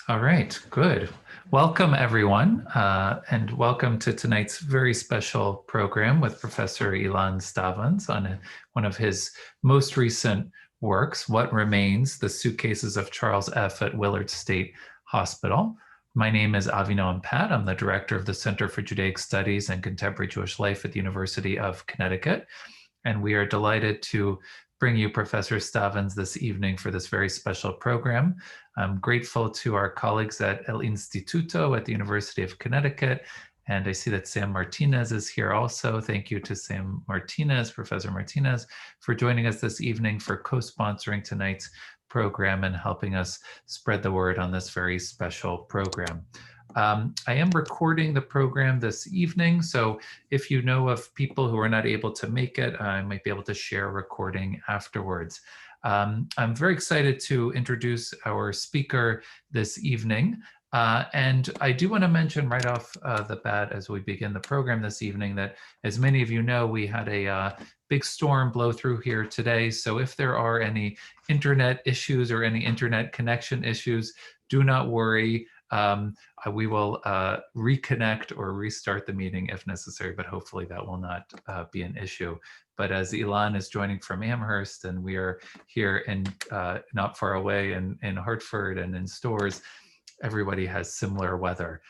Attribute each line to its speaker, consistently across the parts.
Speaker 1: All right, good. Welcome, everyone, and welcome to tonight's very special program with Professor Ilan Stavans on one of his most recent works, What Remains, the Suitcases of Charles F. at Willard State Hospital. My name is Avinoam Pat. I'm the director of the Center for Judaic Studies and Contemporary Jewish Life at the University of Connecticut, and we are delighted to bring you Professor Stavans this evening for this very special program. I'm grateful to our colleagues at El Instituto at the University of Connecticut, and I see that Sam Martinez is here also. Thank you to Sam Martinez, Professor Martinez, for joining us this evening for co-sponsoring tonight's program and helping us spread the word on this very special program. I am recording the program this evening, so if you know of people who are not able to make it, I might be able to share a recording afterwards. I'm very excited to introduce our speaker this evening. And I do want to mention right off the bat as we begin the program this evening that, as many of you know, we had a big storm blow through here today. So if there are any internet issues or any internet connection issues, do not worry. We will reconnect or restart the meeting if necessary, but hopefully that will not be an issue. But as Ilan is joining from Amherst and we are here in not far away in Hartford and in Stores, everybody has similar weather.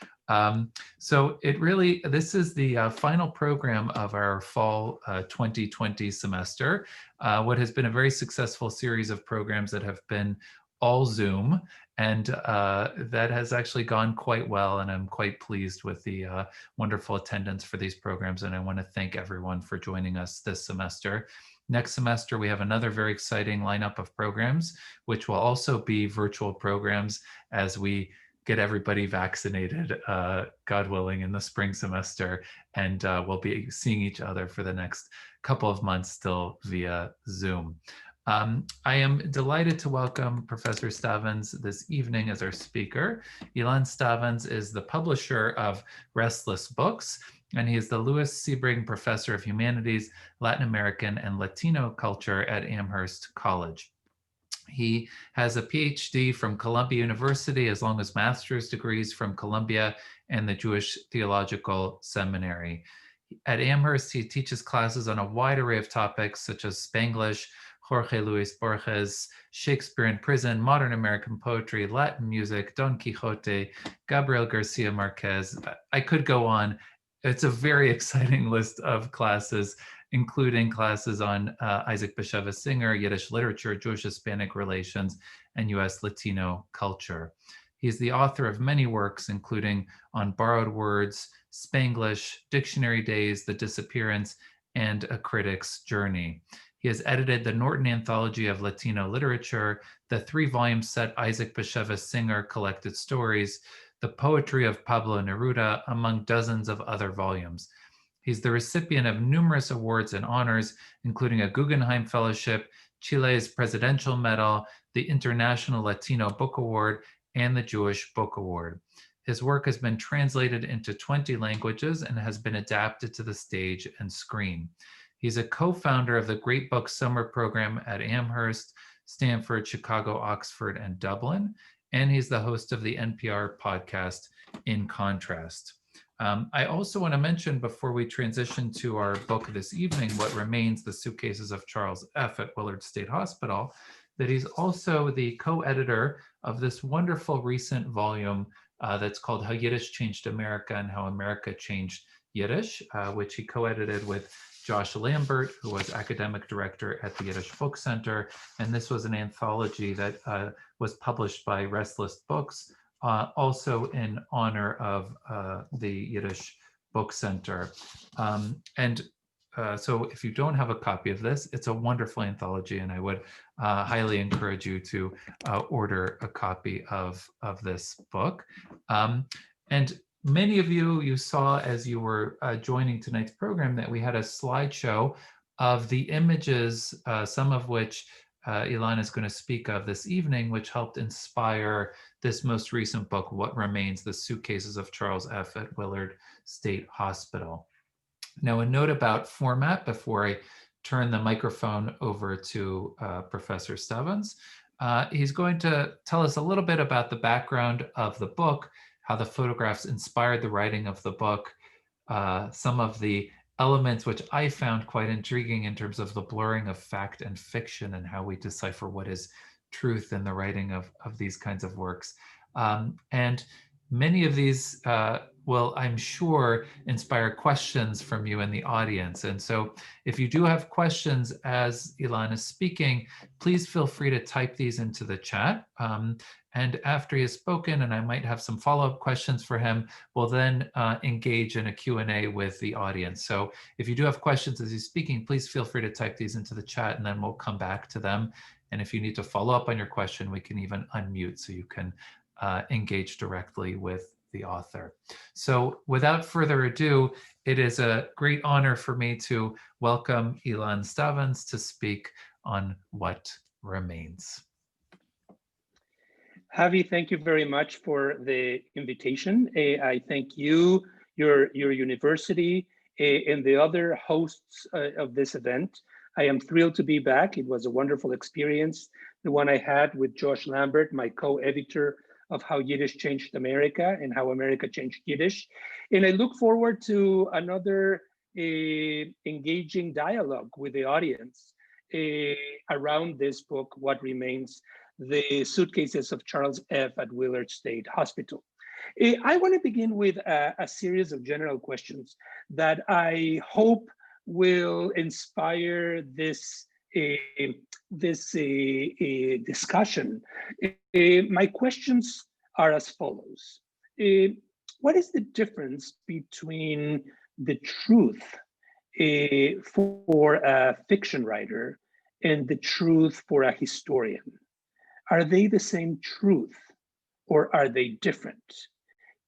Speaker 1: So this is the final program of our fall 2020 semester, what has been a very successful series of programs that have been all Zoom, and that has actually gone quite well, and I'm quite pleased with the wonderful attendance for these programs, and I want to thank everyone for joining us this semester. Next semester, we have another very exciting lineup of programs, which will also be virtual programs as we get everybody vaccinated, God willing, in the spring semester, and we'll be seeing each other for the next couple of months still via Zoom. I am delighted to welcome Professor Stavans this evening as our speaker. Ilan Stavans is the publisher of Restless Books, and he is the Louis Sebring Professor of Humanities, Latin American, and Latino Culture at Amherst College. He has a PhD from Columbia University, as long as master's degrees from Columbia and the Jewish Theological Seminary. At Amherst, he teaches classes on a wide array of topics such as Spanglish, Jorge Luis Borges, Shakespeare in Prison, Modern American Poetry, Latin Music, Don Quixote, Gabriel Garcia Marquez. I could go on. It's a very exciting list of classes, including classes on Isaac Bashevis Singer, Yiddish literature, Jewish-Hispanic relations, and U.S. Latino culture. He's the author of many works, including On Borrowed Words, Spanglish, Dictionary Days, The Disappearance, and A Critic's Journey. He has edited the Norton Anthology of Latino Literature, the 3-volume set Isaac Bashevis Singer Collected Stories, the poetry of Pablo Neruda, among dozens of other volumes. He's the recipient of numerous awards and honors, including a Guggenheim Fellowship, Chile's Presidential Medal, the International Latino Book Award, and the Jewish Book Award. His work has been translated into 20 languages and has been adapted to the stage and screen. He's a co-founder of the Great Book Summer Program at Amherst, Stanford, Chicago, Oxford, and Dublin, and he's the host of the NPR podcast, In Contrast. I also want to mention, before we transition to our book this evening, What Remains, the Suitcases of Charles F. at Willard State Hospital, that he's also the co-editor of this wonderful recent volume that's called How Yiddish Changed America and How America Changed Yiddish, which he co-edited with Josh Lambert, who was academic director at the Yiddish Book Center. And this was an anthology that was published by Restless Books, also in honor of the Yiddish Book Center. So if you don't have a copy of this, it's a wonderful anthology, and I would highly encourage you to order a copy of this book. And many of you saw as you were joining tonight's program that we had a slideshow of the images, some of which Ilan is going to speak of this evening, which helped inspire this most recent book, What Remains, the Suitcases of Charles F. at Willard State Hospital. Now, a note about format before I turn the microphone over to Professor Stavans. He's going to tell us a little bit about the background of the book, how the photographs inspired the writing of the book, some of the elements which I found quite intriguing in terms of the blurring of fact and fiction and how we decipher what is truth in the writing of these kinds of works. And many of these will, I'm sure, inspire questions from you in the audience. And so if you do have questions as Ilan is speaking, please feel free to type these into the chat. And after he has spoken, and I might have some follow-up questions for him, we'll then engage in a Q&A with the audience. So if you do have questions as he's speaking, please feel free to type these into the chat and then we'll come back to them. And if you need to follow up on your question, we can even unmute so you can engage directly with the author. So without further ado, it is a great honor for me to welcome Ilan Stavans to speak on What Remains.
Speaker 2: Javi, thank you very much for the invitation. I thank you, your university, and the other hosts of this event. I am thrilled to be back. It was a wonderful experience, the one I had with Josh Lambert, my co-editor of How Yiddish Changed America and How America Changed Yiddish. And I look forward to another engaging dialogue with the audience around this book, What Remains, the Suitcases of Charles F. at Willard State Hospital. I want to begin with a series of general questions that I hope will inspire this discussion. My questions are as follows. What is the difference between the truth for a fiction writer and the truth for a historian? Are they the same truth or are they different?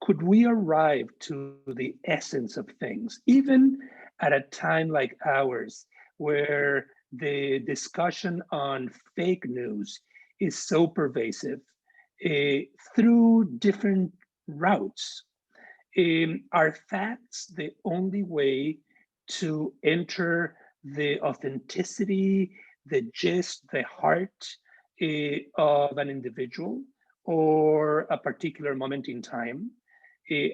Speaker 2: Could we arrive to the essence of things, even at a time like ours, where the discussion on fake news is so pervasive, through different routes? Are facts the only way to enter the authenticity, the gist, the heart of an individual or a particular moment in time?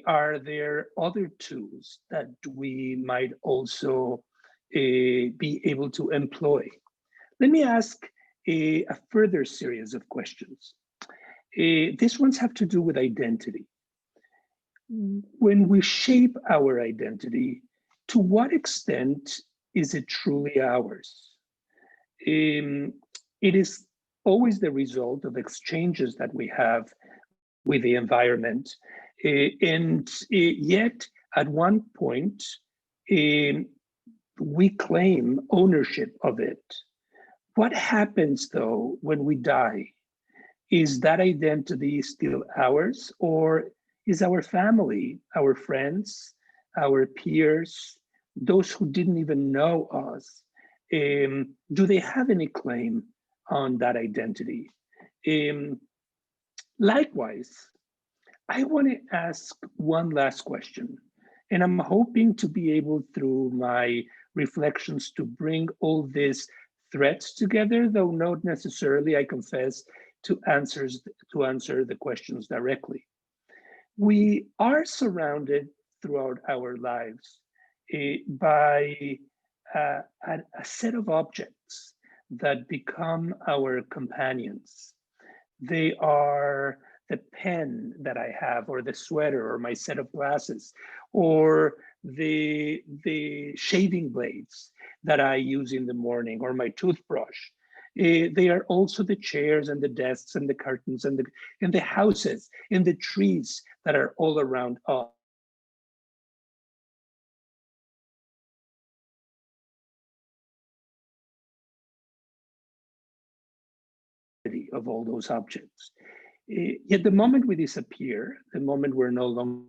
Speaker 2: Are there other tools that we might also be able to employ? Let me ask a further series of questions. These ones have to do with identity. When we shape our identity, to what extent is it truly ours? It is always the result of exchanges that we have with the environment. And yet, at one point, we claim ownership of it. What happens, though, when we die? Is that identity still ours, or is our family, our friends, our peers, those who didn't even know us, do they have any claim on that identity? Likewise, I want to ask one last question, and I'm hoping to be able, through my reflections, to bring all these threads together, though not necessarily, I confess, to answer the questions directly. We are surrounded throughout our lives by a set of objects that become our companions. They are the pen that I have, or the sweater, or my set of glasses, or the shaving blades that I use in the morning, or my toothbrush. They are also the chairs and the desks and the curtains and the houses and the trees that are all around us. Of all those objects. Yet the moment we disappear, the moment we're no longer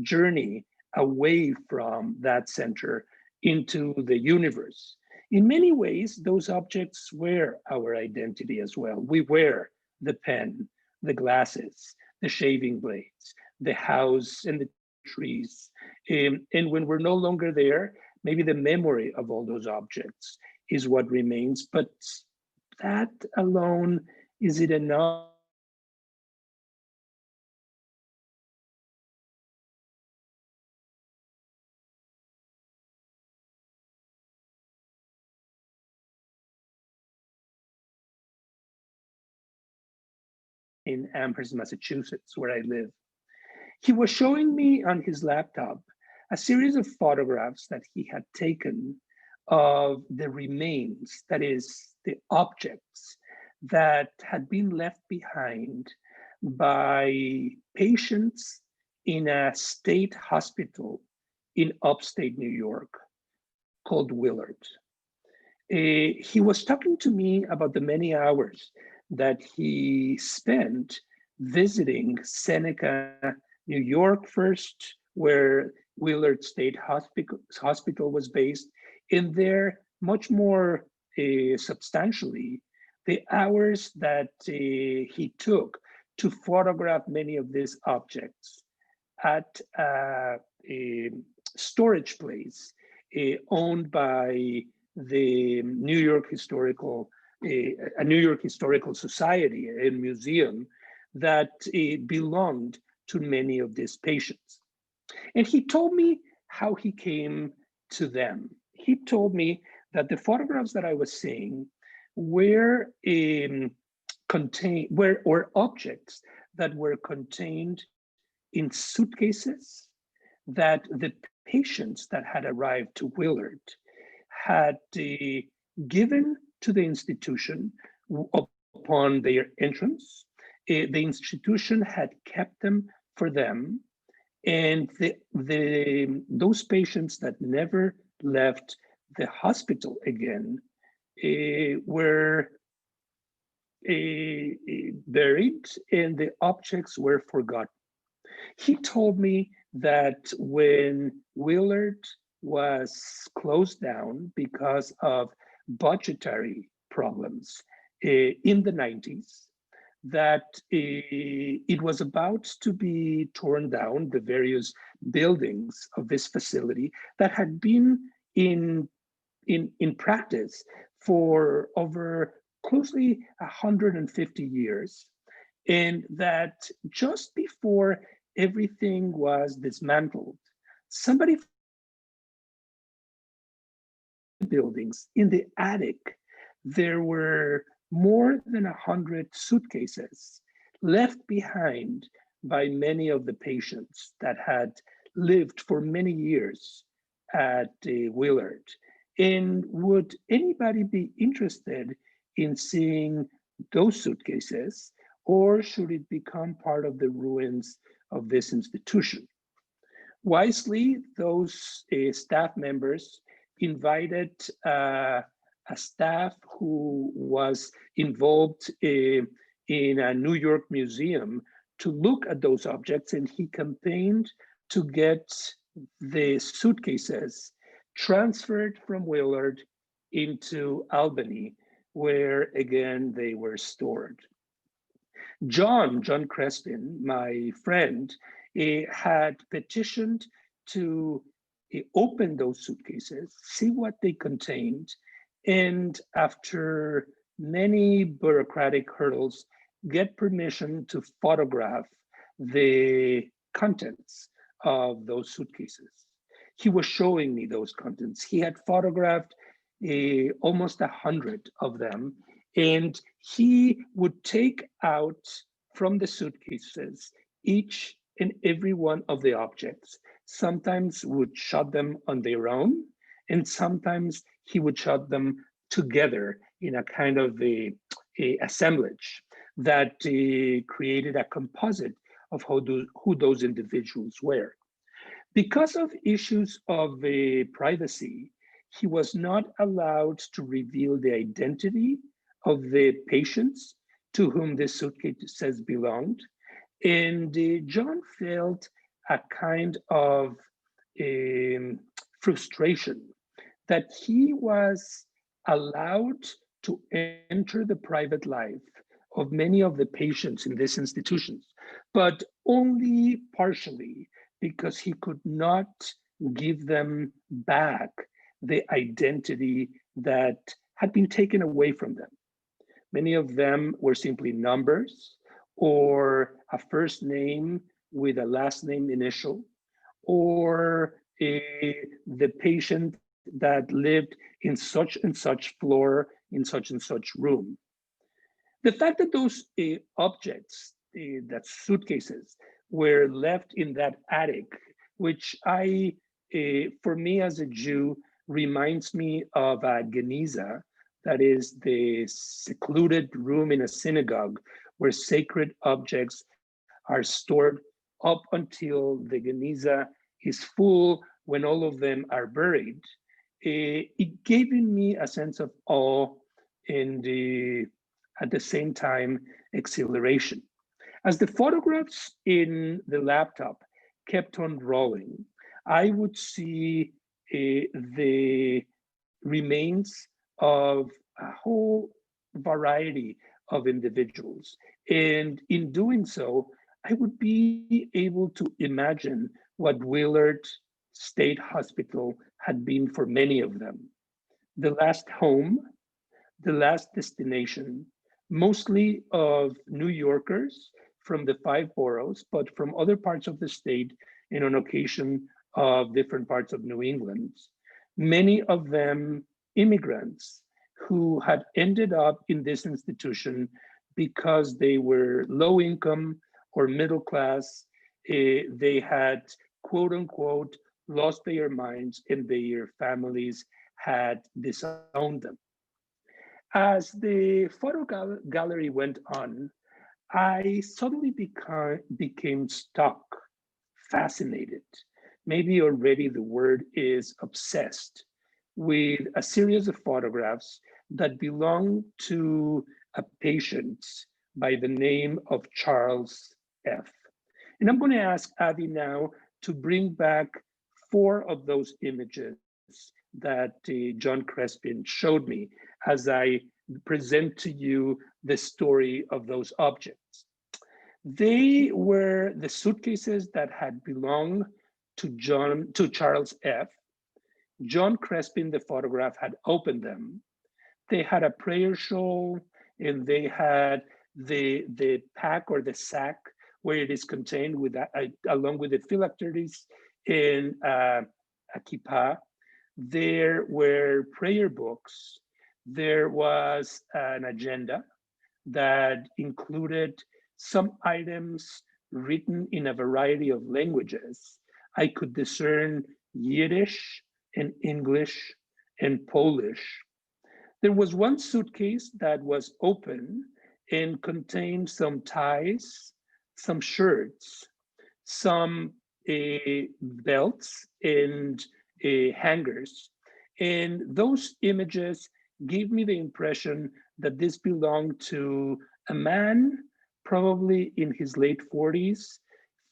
Speaker 2: journey away from that center into the universe. In many ways, those objects were our identity as well. We were the pen, the glasses, the shaving blades, the house and the trees. And when we're no longer there, maybe the memory of all those objects is what remains, but that alone, is it enough? In Amherst, Massachusetts, where I live. He was showing me on his laptop a series of photographs that he had taken of the remains, that is, the objects that had been left behind by patients in a state hospital in upstate New York called Willard. He was talking to me about the many hours that he spent visiting Seneca, New York first, where Willard State Hospital was based, and there, much more substantially, the hours that he took to photograph many of these objects at a storage place owned by the New York Historical, a New York Historical Society and museum that belonged to many of these patients. And he told me how he came to them. He told me that the photographs that I was seeing were objects that were contained in suitcases that the patients that had arrived to Willard had given to the institution upon their entrance. The institution had kept them for them, and those patients that never left the hospital again were buried, and the objects were forgotten. He told me that when Willard was closed down because of budgetary problems in the 90s, that it was about to be torn down, the various buildings of this facility that had been in practice for over closely 150 years. And that just before everything was dismantled, somebody buildings in the attic, there were more than 100 suitcases left behind by many of the patients that had lived for many years at Willard. And would anybody be interested in seeing those suitcases, or should it become part of the ruins of this institution? Wisely, those staff members invited a staff who was involved in a New York museum to look at those objects, and he campaigned to get the suitcases transferred from Willard into Albany, where again they were stored. Jon Crispin, my friend, had petitioned to open those suitcases, see what they contained, and after many bureaucratic hurdles, get permission to photograph the contents of those suitcases. He was showing me those contents. He had photographed almost 100 of them, and he would take out from the suitcases each and every one of the objects. Sometimes would shot them on their own, and sometimes he would shot them together in a kind of a assemblage that created a composite of who those individuals were. Because of issues of privacy, he was not allowed to reveal the identity of the patients to whom the suitcases belonged. And Jon felt a kind of frustration that he was allowed to enter the private life of many of the patients in these institutions, but only partially, because he could not give them back the identity that had been taken away from them. Many of them were simply numbers or a first name with a last name initial, or the patient that lived in such and such floor in such and such room. The fact that those objects, that suitcases, were left in that attic, which for me as a Jew, reminds me of a geniza, that is the secluded room in a synagogue where sacred objects are stored up until the geniza is full, when all of them are buried. It gave me a sense of awe and at the same time, exhilaration. As the photographs in the laptop kept on rolling, I would see the remains of a whole variety of individuals. And in doing so, I would be able to imagine what Willard State Hospital had been for many of them. The last home, the last destination, mostly of New Yorkers from the 5 boroughs, but from other parts of the state, and on occasion of different parts of New England. Many of them immigrants who had ended up in this institution because they were low income or middle class. They had, quote unquote, lost their minds and their families had disowned them. As the photo gallery went on, I suddenly became stuck, fascinated. Maybe already the word is obsessed with a series of photographs that belong to a patient by the name of Charles F. And I'm going to ask Abby now to bring back 4 of those images that Jon Crispin showed me as I present to you the story of those objects. They were the suitcases that had belonged to Charles F. Jon Crispin, the photograph, had opened them. They had a prayer shawl, and they had the pack or the sack where it is contained with along with the phylacteries and a kippah. There were prayer books. There was an agenda that included some items written in a variety of languages. I could discern Yiddish and English and Polish. There was one suitcase that was open and contained some ties, some shirts, some belts and hangers. And those images gave me the impression that this belonged to a man, probably in his late 40s,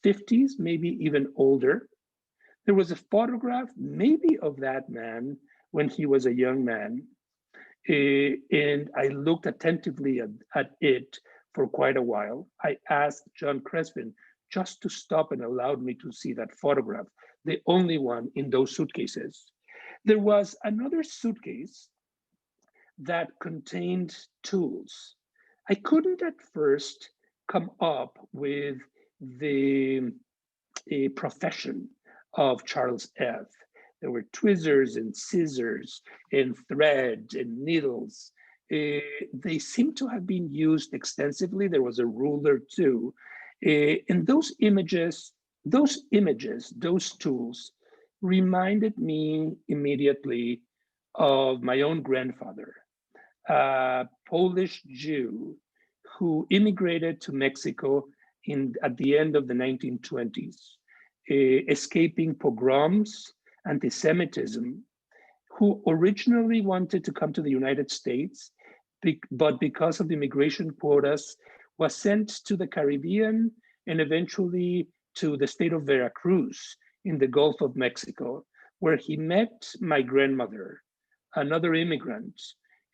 Speaker 2: 50s, maybe even older. There was a photograph, maybe of that man when he was a young man. And I looked attentively at it for quite a while. I asked Jon Crispin just to stop and allowed me to see that photograph, the only one in those suitcases. There was another suitcase that contained tools. I couldn't at first come up with the profession of Charles F. There were tweezers and scissors and thread and needles. They seem to have been used extensively. There was a ruler too. And those images, those tools reminded me immediately of my own grandfather, a Polish Jew who immigrated to Mexico at the end of the 1920s, escaping pogroms, anti-Semitism, who originally wanted to come to the United States, but because of the immigration quotas, was sent to the Caribbean and eventually to the state of Veracruz in the Gulf of Mexico, where he met my grandmother, another immigrant.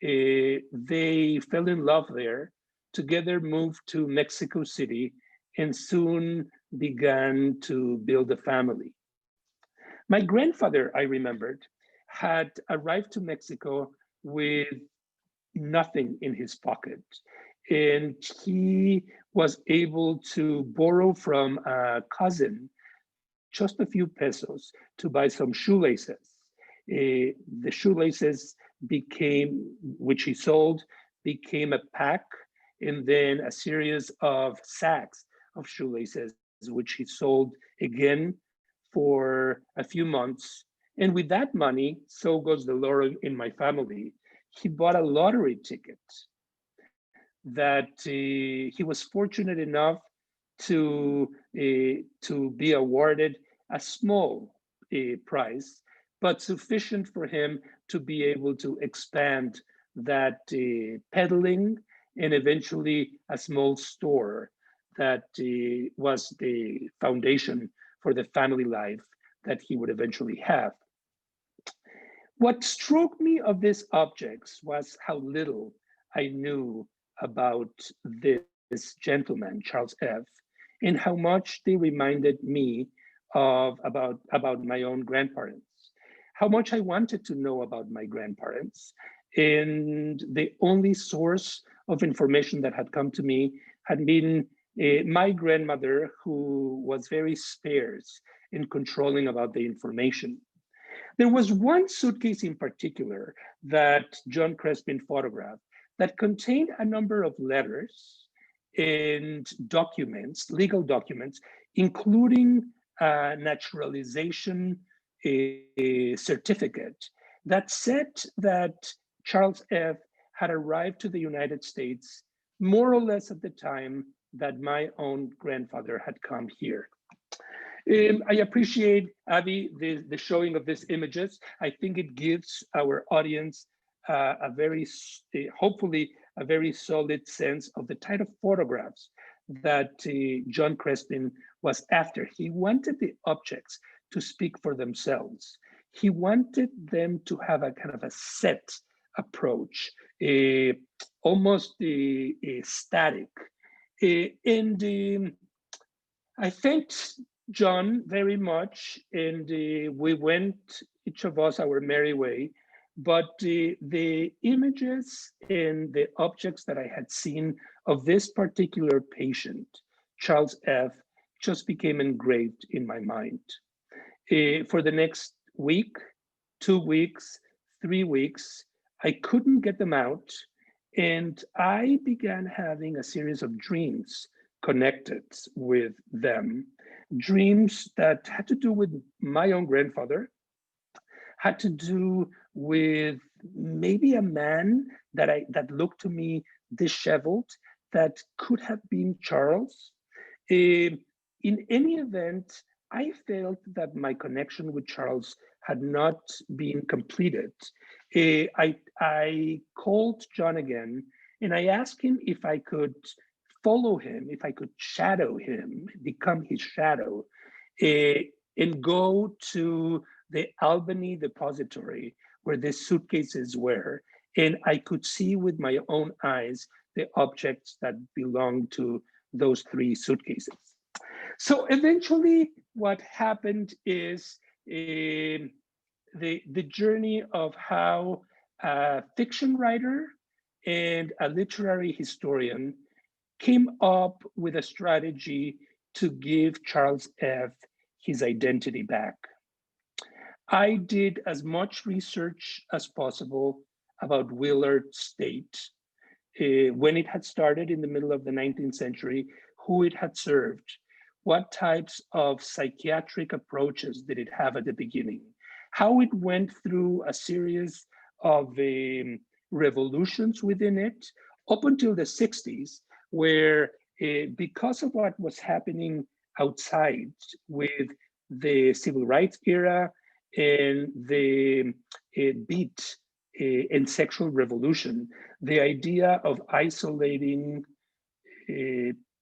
Speaker 2: They fell in love there. together moved to Mexico City and soon began to build a family. My grandfather, I remembered, had arrived to Mexico with nothing in his pocket. And he was able to borrow from a cousin just a few pesos to buy some shoelaces. The shoelaces became, which he sold, became a pack, and then a series of sacks of shoelaces, which he sold again for a few months. And with that money, so goes the lore in my family, he bought a lottery ticket that he was fortunate enough to be awarded a small prize, but sufficient for him to be able to expand that peddling and eventually a small store that was the foundation for the family life that he would eventually have. What struck me of these objects was how little I knew about this gentleman, Charles F., and how much they reminded me of about my own grandparents, how much I wanted to know about my grandparents. And the only source of information that had come to me had been my grandmother, who was very sparse and controlling about the information. There was one suitcase in particular that Jon Crispin photographed that contained a number of letters and documents, legal documents, including a naturalization certificate that said that Charles F. had arrived to the United States more or less at the time that my own grandfather had come here. I appreciate, Abby, the showing of these images. I think it gives our audience a very, hopefully, a very solid sense of the type of photographs that Jon Crispin was after. He wanted the objects to speak for themselves. He wanted them to have a kind of a set approach, almost static. And I thanked Jon very much, and we went, each of us, our merry way. But the images and the objects that I had seen of this particular patient, Charles F., just became engraved in my mind. For the next week, 2 weeks, 3 weeks, I couldn't get them out. And I began having a series of dreams connected with them. Dreams that had to do with my own grandfather, had to do with maybe a man that looked to me disheveled, that could have been Charles. In any event, I felt that my connection with Charles had not been completed. I called Jon again, and I asked him if I could follow him, if I could shadow him, become his shadow, and go to the Albany depository where the suitcases were, and I could see with my own eyes the objects that belonged to those 3 suitcases. So eventually what happened is the journey of how a fiction writer and a literary historian came up with a strategy to give Charles F. his identity back. I did as much research as possible about Willard State, when it had started in the middle of the 19th century, who it had served, what types of psychiatric approaches did it have at the beginning, how it went through a series of revolutions within it, up until the 60s, where because of what was happening outside with the civil rights era and the beat and sexual revolution, the idea of isolating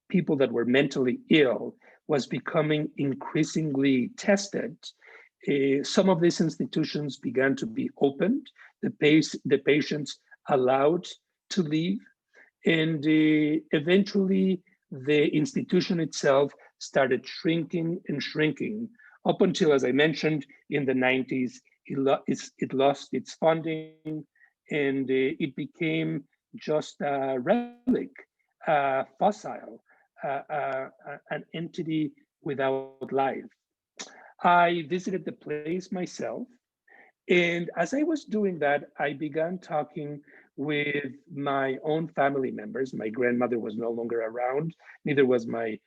Speaker 2: people that were mentally ill was becoming increasingly tested. Some of these institutions began to be opened, the patients allowed to leave, And eventually, the institution itself started shrinking and shrinking up until, as I mentioned, in the 90s, it lost its funding, and it became just a relic, fossil, an entity without life. I visited the place myself, and as I was doing that, I began talking with my own family members. My grandmother was no longer around, neither was my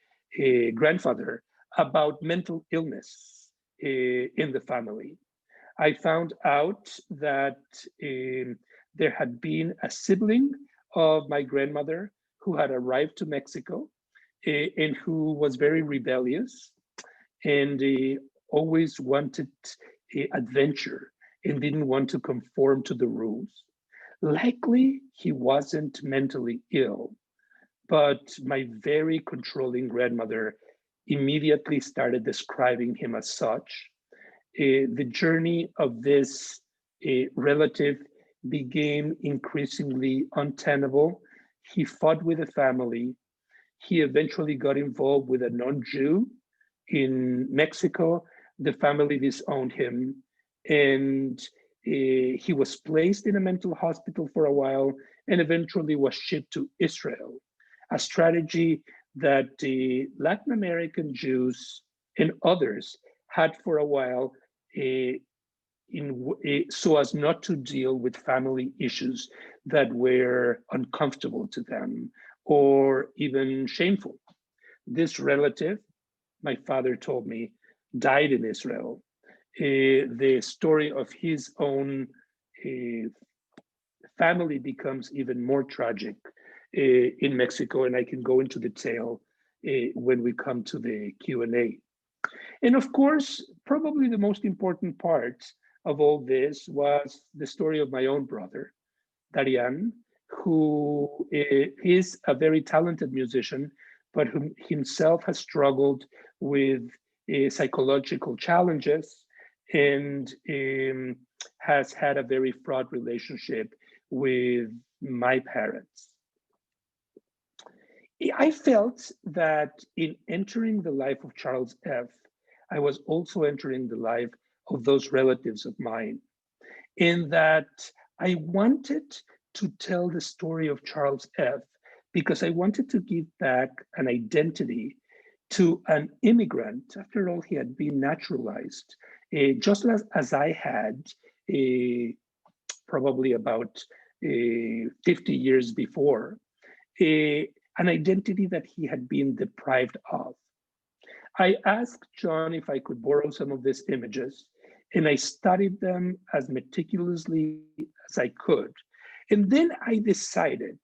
Speaker 2: grandfather, about mental illness in the family. I found out that there had been a sibling of my grandmother who had arrived to Mexico and who was very rebellious and always wanted adventure and didn't want to conform to the rules. Likely he wasn't mentally ill, but my very controlling grandmother immediately started describing him as such. The journey of this relative became increasingly untenable. He fought with the family. He eventually got involved with a non-Jew in Mexico. The family disowned him, and he was placed in a mental hospital for a while and eventually was shipped to Israel, a strategy that the Latin American Jews and others had for a while so as not to deal with family issues that were uncomfortable to them or even shameful. This relative, my father told me, died in Israel. The story of his own family becomes even more tragic in Mexico, and I can go into detail when we come to the Q&A. And of course, probably the most important part of all this was the story of my own brother, Darian, who is a very talented musician, but who himself has struggled with psychological challenges and has had a very fraught relationship with my parents. I felt that in entering the life of Charles F., I was also entering the life of those relatives of mine, in that I wanted to tell the story of Charles F. because I wanted to give back an identity to an immigrant. After all, he had been naturalized, just as I had probably about 50 years before, an identity that he had been deprived of. I asked Jon if I could borrow some of these images, and I studied them as meticulously as I could. And then I decided,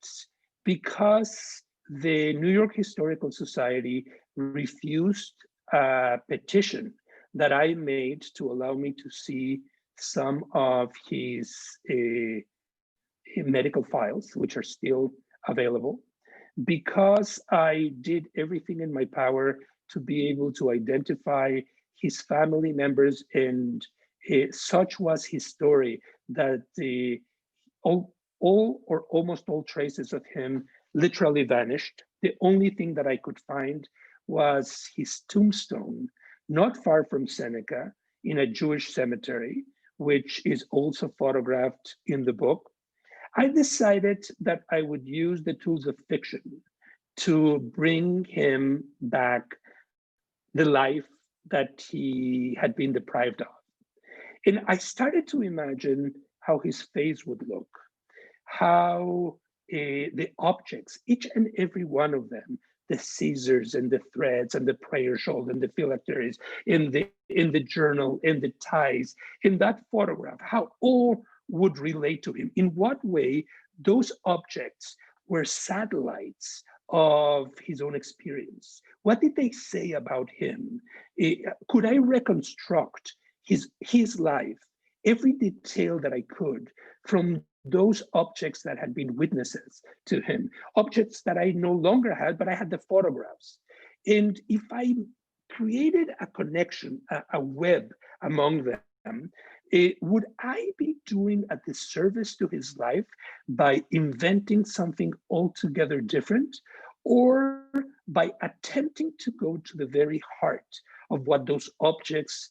Speaker 2: because the New York Historical Society refused a petition that I made to allow me to see some of his medical files, which are still available, because I did everything in my power to be able to identify his family members, and such was his story that all or almost all traces of him literally vanished. The only thing that I could find was his tombstone, not far from Seneca, in a Jewish cemetery, which is also photographed in the book. I decided that I would use the tools of fiction to bring him back the life that he had been deprived of. And I started to imagine how his face would look, how the objects, each and every one of them, the scissors and the threads and the prayer shawl and the phylacteries in the journal, in the ties, in that photograph, how all would relate to him. In what way those objects were satellites of his own experience. What did they say about him? Could I reconstruct his life, every detail that I could, from those objects that had been witnesses to him, objects that I no longer had, but I had the photographs. And if I created a connection, a web among them, Would I be doing a disservice to his life by inventing something altogether different, or by attempting to go to the very heart of what those objects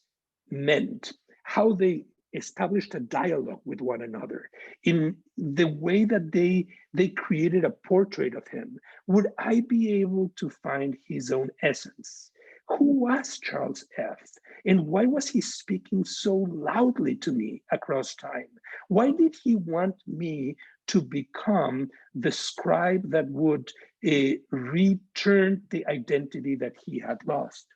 Speaker 2: meant, how they established a dialogue with one another, in the way that they created a portrait of him? Would I be able to find his own essence? Who was Charles F? And why was he speaking so loudly to me across time? Why did he want me to become the scribe that would return the identity that he had lost?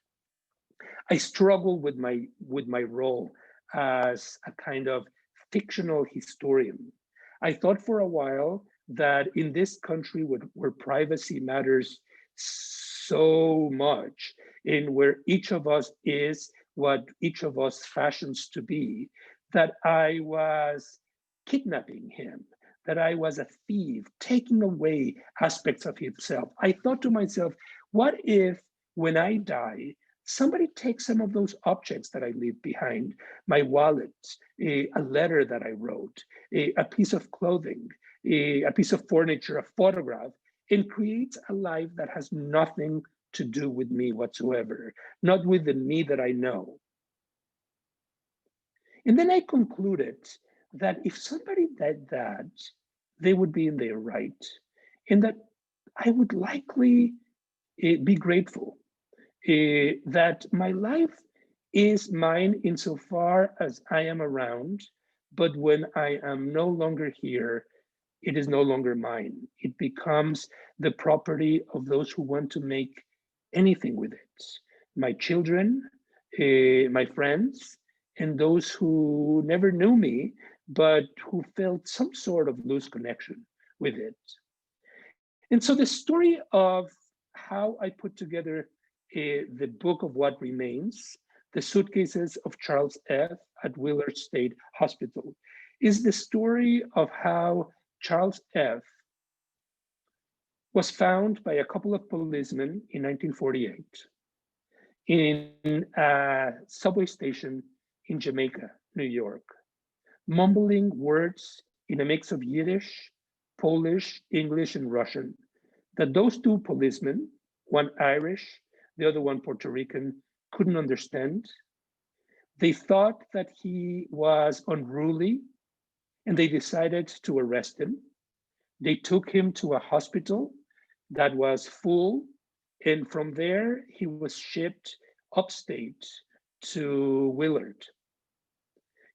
Speaker 2: I struggle with my role as a kind of fictional historian. I thought for a while that in this country where privacy matters so much, in where each of us is what each of us fashions to be, that I was kidnapping him, that I was a thief, taking away aspects of himself. I thought to myself, what if when I die, somebody takes some of those objects that I leave behind, my wallet, a letter that I wrote, a piece of clothing, a piece of furniture, a photograph, and creates a life that has nothing to do with me whatsoever, not with the me that I know. And then I concluded that if somebody did that, they would be in their right, and that I would likely be grateful. That my life is mine insofar as I am around, but when I am no longer here, it is no longer mine. It becomes the property of those who want to make anything with it. My children, my friends, and those who never knew me, but who felt some sort of loose connection with it. And so the story of how I put together the book of what remains, the suitcases of Charles F. at Willard State Hospital, is the story of how Charles F. was found by a couple of policemen in 1948 in a subway station in Jamaica, New York, mumbling words in a mix of Yiddish, Polish, English, and Russian, that those two policemen, one Irish, the other one Puerto Rican, couldn't understand. They thought that he was unruly, and they decided to arrest him. They took him to a hospital that was full, and from there he was shipped upstate to Willard.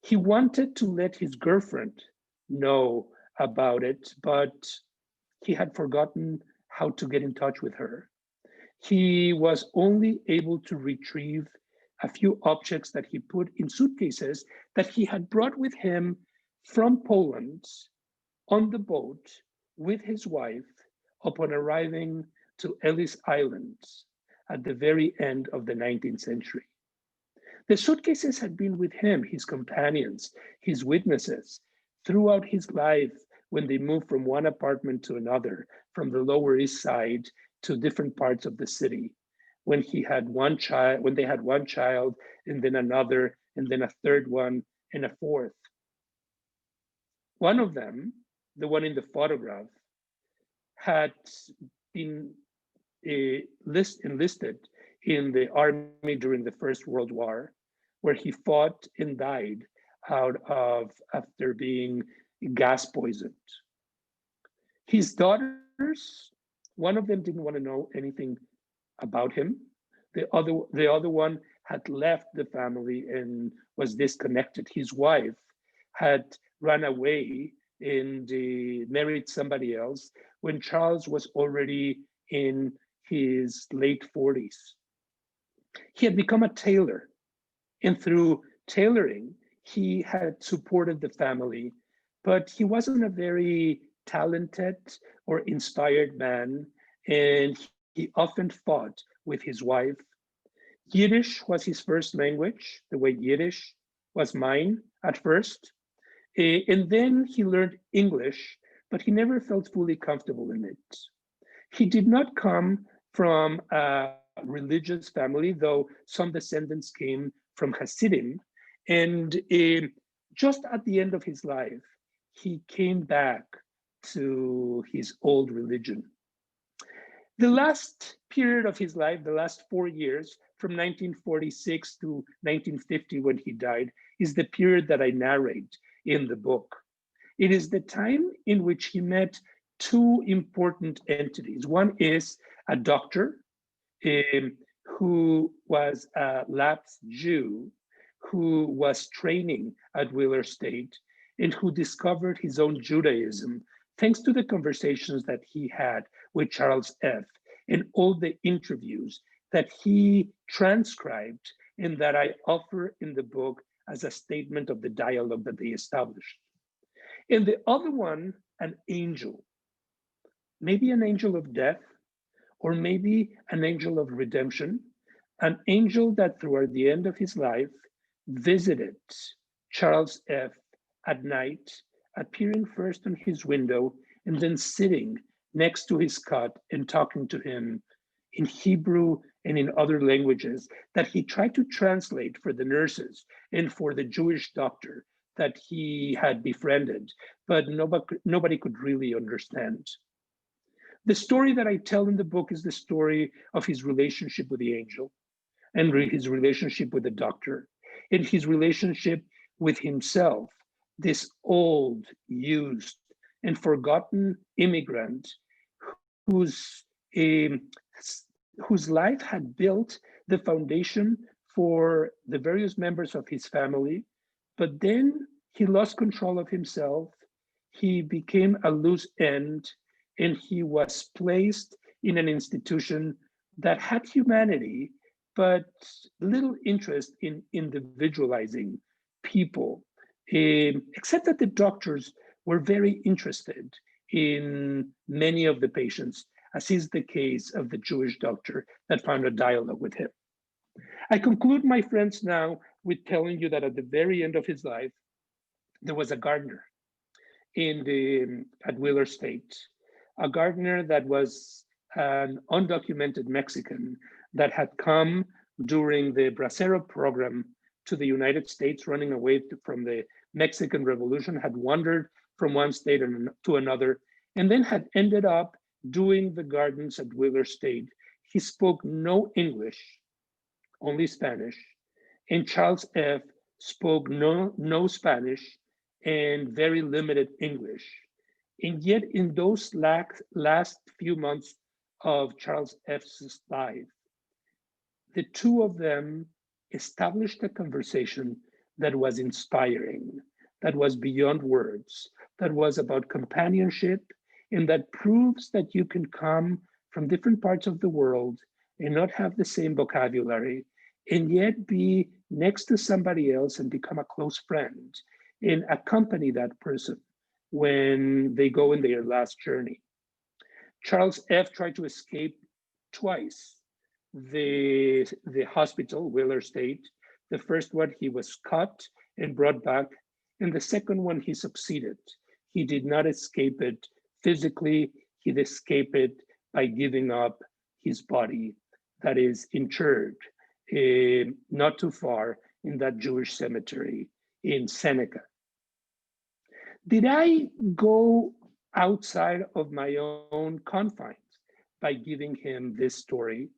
Speaker 2: He wanted to let his girlfriend know about it, but he had forgotten how to get in touch with her. He was only able to retrieve a few objects that he put in suitcases that he had brought with him from Poland on the boat with his wife upon arriving to Ellis Island at the very end of the 19th century. The suitcases had been with him, his companions, his witnesses, throughout his life when they moved from one apartment to another, from the Lower East Side to different parts of the city. When he had one child, when they had one child, and then another, and then a third one, and a fourth. One of them, the one in the photograph, had been enlisted in the army during the First World War, where he fought and died after being gas poisoned. His daughters, one of them didn't want to know anything about him. The other one had left the family and was disconnected. His wife had run away and married somebody else when Charles was already in his late 40s. He had become a tailor, and through tailoring, he had supported the family, but he wasn't a very talented or inspired man, and he often fought with his wife. Yiddish was his first language, the way Yiddish was mine at first. And then he learned English, but he never felt fully comfortable in it. He did not come from a religious family, though some descendants came from Hasidim. And just at the end of his life, he came back to his old religion. The last period of his life, the last 4 years, from 1946 to 1950 when he died, is the period that I narrate in the book. It is the time in which he met two important entities. One is a doctor who was a lapsed Jew who was training at Willard State and who discovered his own Judaism thanks to the conversations that he had with Charles F. and all the interviews that he transcribed and that I offer in the book as a statement of the dialogue that they established. And the other one, an angel, maybe an angel of death, or maybe an angel of redemption, an angel that throughout the end of his life visited Charles F. at night, appearing first on his window and then sitting next to his cot and talking to him in Hebrew and in other languages that he tried to translate for the nurses and for the Jewish doctor that he had befriended, but nobody could really understand. The story that I tell in the book is the story of his relationship with the angel and his relationship with the doctor and his relationship with himself, this old, used, and forgotten immigrant whose life had built the foundation for the various members of his family, but then he lost control of himself. He became a loose end, and he was placed in an institution that had humanity, but little interest in individualizing people, except that the doctors were very interested in many of the patients, as is the case of the Jewish doctor that found a dialogue with him. I conclude, my friends, now with telling you that at the very end of his life, there was a gardener at Willard State, a gardener that was an undocumented Mexican that had come during the Bracero program to the United States, running away from the Mexican Revolution, had wandered from one state to another, and then had ended up doing the gardens at Willard State. He spoke no English, only Spanish, and Charles F. spoke no Spanish and very limited English. And yet in those last few months of Charles F.'s life, the two of them established a conversation that was inspiring, that was beyond words, that was about companionship, and that proves that you can come from different parts of the world and not have the same vocabulary, and yet be next to somebody else and become a close friend and accompany that person when they go in their last journey. Charles F. tried to escape twice the hospital, Willard State. The first one, he was caught and brought back. And the second one, he succeeded. He did not escape it physically. He'd escape it by giving up his body that is interred not too far in that Jewish cemetery in Seneca. Did I go outside of my own confines by giving him this story?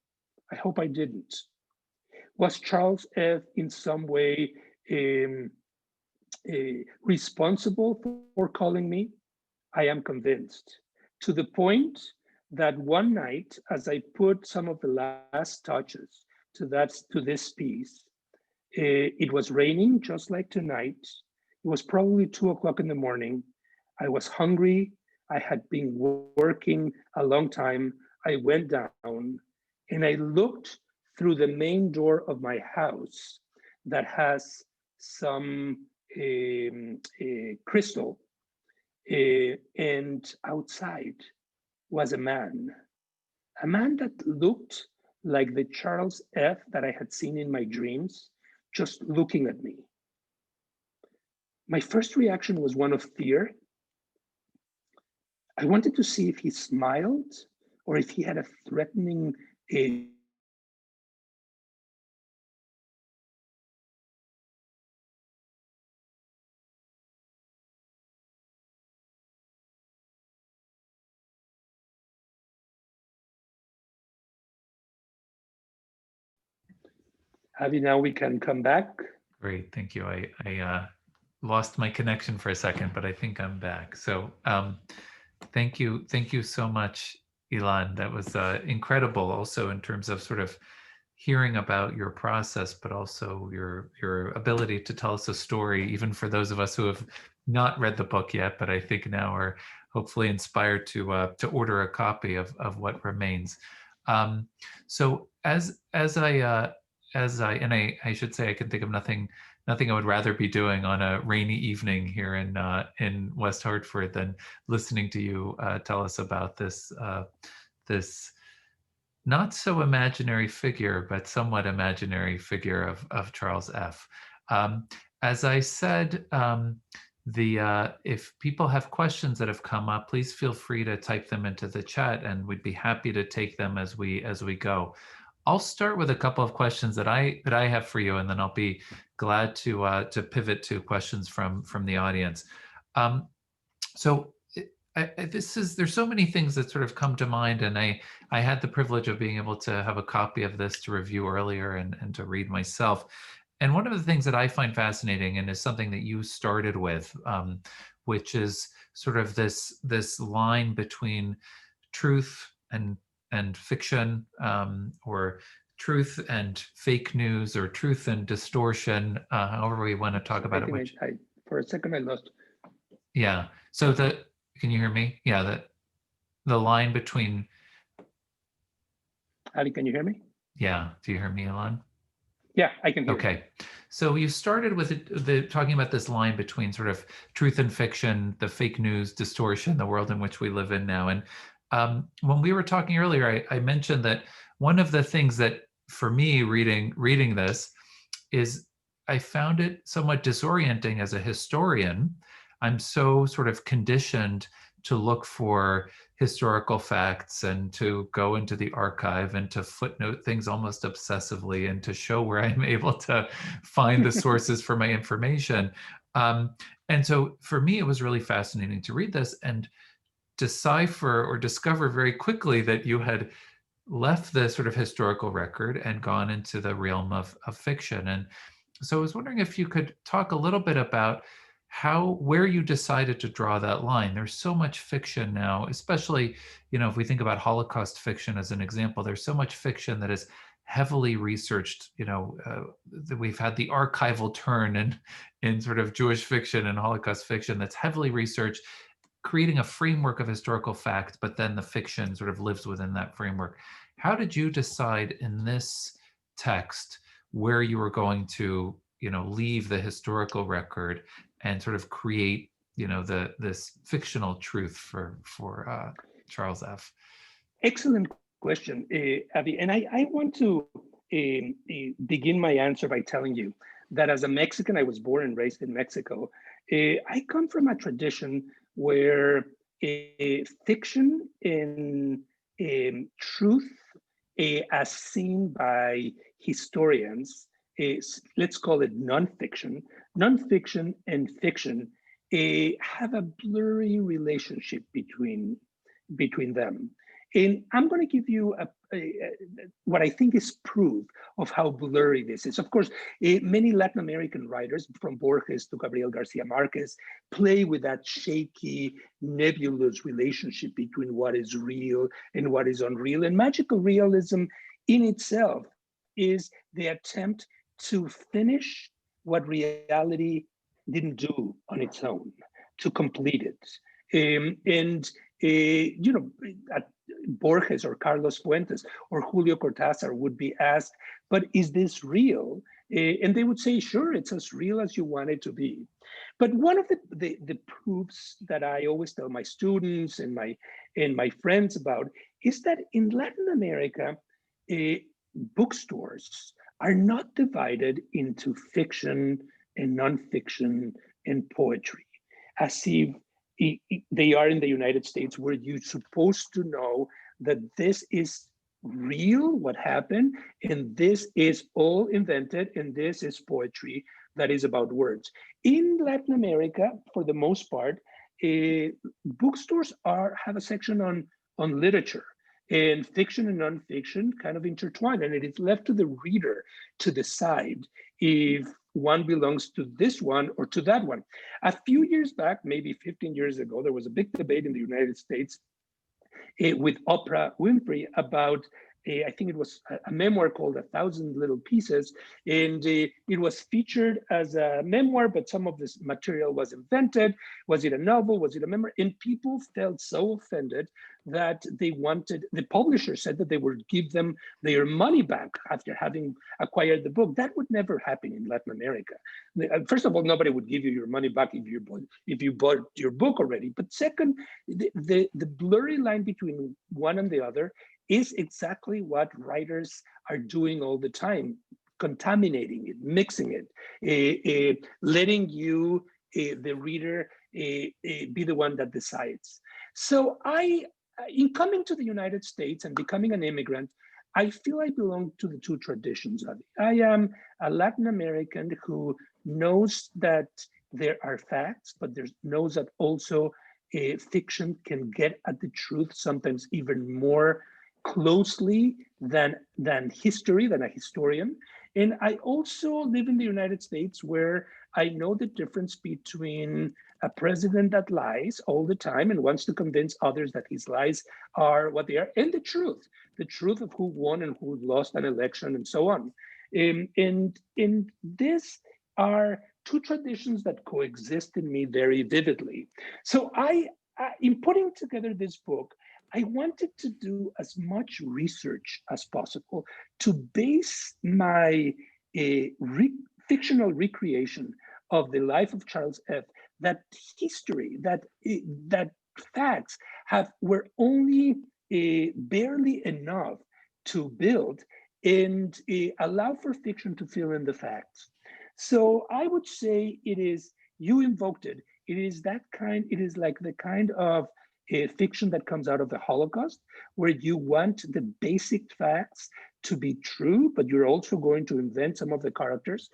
Speaker 2: I hope I didn't. Was Charles F. in some way responsible for calling me? I am convinced, to the point that one night, as I put some of the last touches to this piece, it was raining just like tonight. It was probably 2 o'clock in the morning. I was hungry. I had been working a long time. I went down and I looked through the main door of my house that has some crystal, and outside was a man that looked like the Charles F. that I had seen in my dreams, just looking at me. My first reaction was one of fear. I wanted to see if he smiled or if he had a threatening Avi, now we can come back.
Speaker 1: Great, thank you. I lost my connection for a second, but I think I'm back. So thank you so much, Ilan. That was incredible. Also, in terms of sort of hearing about your process, but also your ability to tell us a story, even for those of us who have not read the book yet, but I think now are hopefully inspired to order a copy of What Remains. So I should say I can think of nothing I would rather be doing on a rainy evening here in West Hartford than listening to you tell us about this not so imaginary figure, but somewhat imaginary figure of Charles F. As I said, if people have questions that have come up, please feel free to type them into the chat, and we'd be happy to take them as we go. I'll start with a couple of questions that I have for you, and then I'll be glad to pivot to questions from the audience. So there's so many things that sort of come to mind, and I had the privilege of being able to have a copy of this to review earlier and to read myself. And one of the things that I find fascinating, and is something that you started with, which is sort of this line between truth and fiction, or truth and fake news, or truth and distortion, however we want to talk about it. Which,
Speaker 2: for a second, I lost.
Speaker 1: Yeah. So can you hear me? Yeah. The line between.
Speaker 2: Ali, can you hear me?
Speaker 1: Yeah. Do you hear me, Ilan?
Speaker 2: Yeah, I can hear you.
Speaker 1: Okay. So you started with talking about this line between sort of truth and fiction, the fake news, distortion, the world in which we live in now. And when we were talking earlier, I mentioned that one of the things that for me reading this is I found it somewhat disorienting as a historian. I'm so sort of conditioned to look for historical facts and to go into the archive and to footnote things almost obsessively and to show where I'm able to find the sources for my information. And so for me, it was really fascinating to read this and decipher or discover very quickly that you had left the sort of historical record and gone into the realm of fiction. And so I was wondering if you could talk a little bit about where you decided to draw that line. There's so much fiction now, especially, if we think about Holocaust fiction as an example, there's so much fiction that is heavily researched, that we've had the archival turn in sort of Jewish fiction and Holocaust fiction that's heavily researched, creating a framework of historical fact, but then the fiction sort of lives within that framework. How did you decide in this text where you were going to, leave the historical record and sort of create, this fictional truth for Charles F?
Speaker 2: Excellent question, Avi. And I want to begin my answer by telling you that as a Mexican, I was born and raised in Mexico. I come from a tradition where fiction and truth, as seen by historians, let's call it nonfiction. Nonfiction and fiction have a blurry relationship between them. And I'm going to give you what I think is proof of how blurry this is. Of course, many Latin American writers, from Borges to Gabriel Garcia Marquez, play with that shaky, nebulous relationship between what is real and what is unreal. And magical realism in itself is the attempt to finish what reality didn't do on its own, to complete it. Borges or Carlos Fuentes or Julio Cortázar would be asked, but is this real? And they would say, sure, it's as real as you want it to be. But one of the proofs that I always tell my students and my friends about is that in Latin America, bookstores are not divided into fiction and nonfiction and poetry, as if they are in the United States, where you're supposed to know that this is real, what happened, and this is all invented, and this is poetry that is about words. In Latin America, for the most part, bookstores have a section on literature. And fiction and nonfiction kind of intertwine, and it is left to the reader to decide if one belongs to this one or to that one. A few years back, maybe 15 years ago, there was a big debate in the United States with Oprah Winfrey about I think it was a memoir called A Thousand Little Pieces, and it was featured as a memoir, but some of this material was invented. Was it a novel? Was it a memoir? And people felt so offended that they wanted, the publisher said that they would give them their money back after having acquired the book. That would never happen in Latin America. First of all, nobody would give you your money back if you bought your book already. But second, the blurry line between one and the other is exactly what writers are doing all the time, contaminating it, mixing it, letting you, the reader, be the one that decides. So in coming to the United States and becoming an immigrant, I feel I belong to the two traditions of it. I am a Latin American who knows that there are facts, but knows that also fiction can get at the truth sometimes even more closely than history, than a historian. And I also live in the United States, where I know the difference between a president that lies all the time and wants to convince others that his lies are what they are, and the truth of who won and who lost an election and so on. And this are two traditions that coexist in me very vividly. So in putting together this book, I wanted to do as much research as possible to base my fictional recreation of the life of Charles F. That history, that facts were only barely enough to build and allow for fiction to fill in the facts. So I would say you invoked it. It is like the kind of fiction that comes out of the Holocaust, where you want the basic facts to be true, but you're also going to invent some of the characters.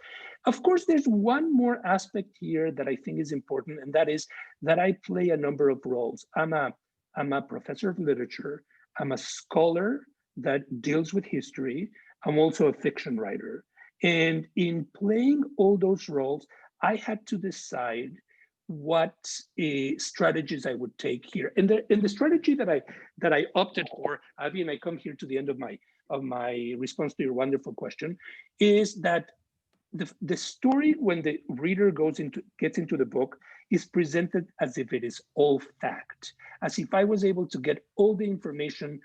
Speaker 2: Of course, there's one more aspect here that I think is important, and that is that I play a number of roles. I'm a professor of literature. I'm a scholar that deals with history. I'm also a fiction writer. And in playing all those roles, I had to decide what strategies I would take here. And the strategy that I opted for, Avi, and I come here to the end of my response to your wonderful question, is that the story, when the reader gets into the book, is presented as if it is all fact, as if I was able to get all the information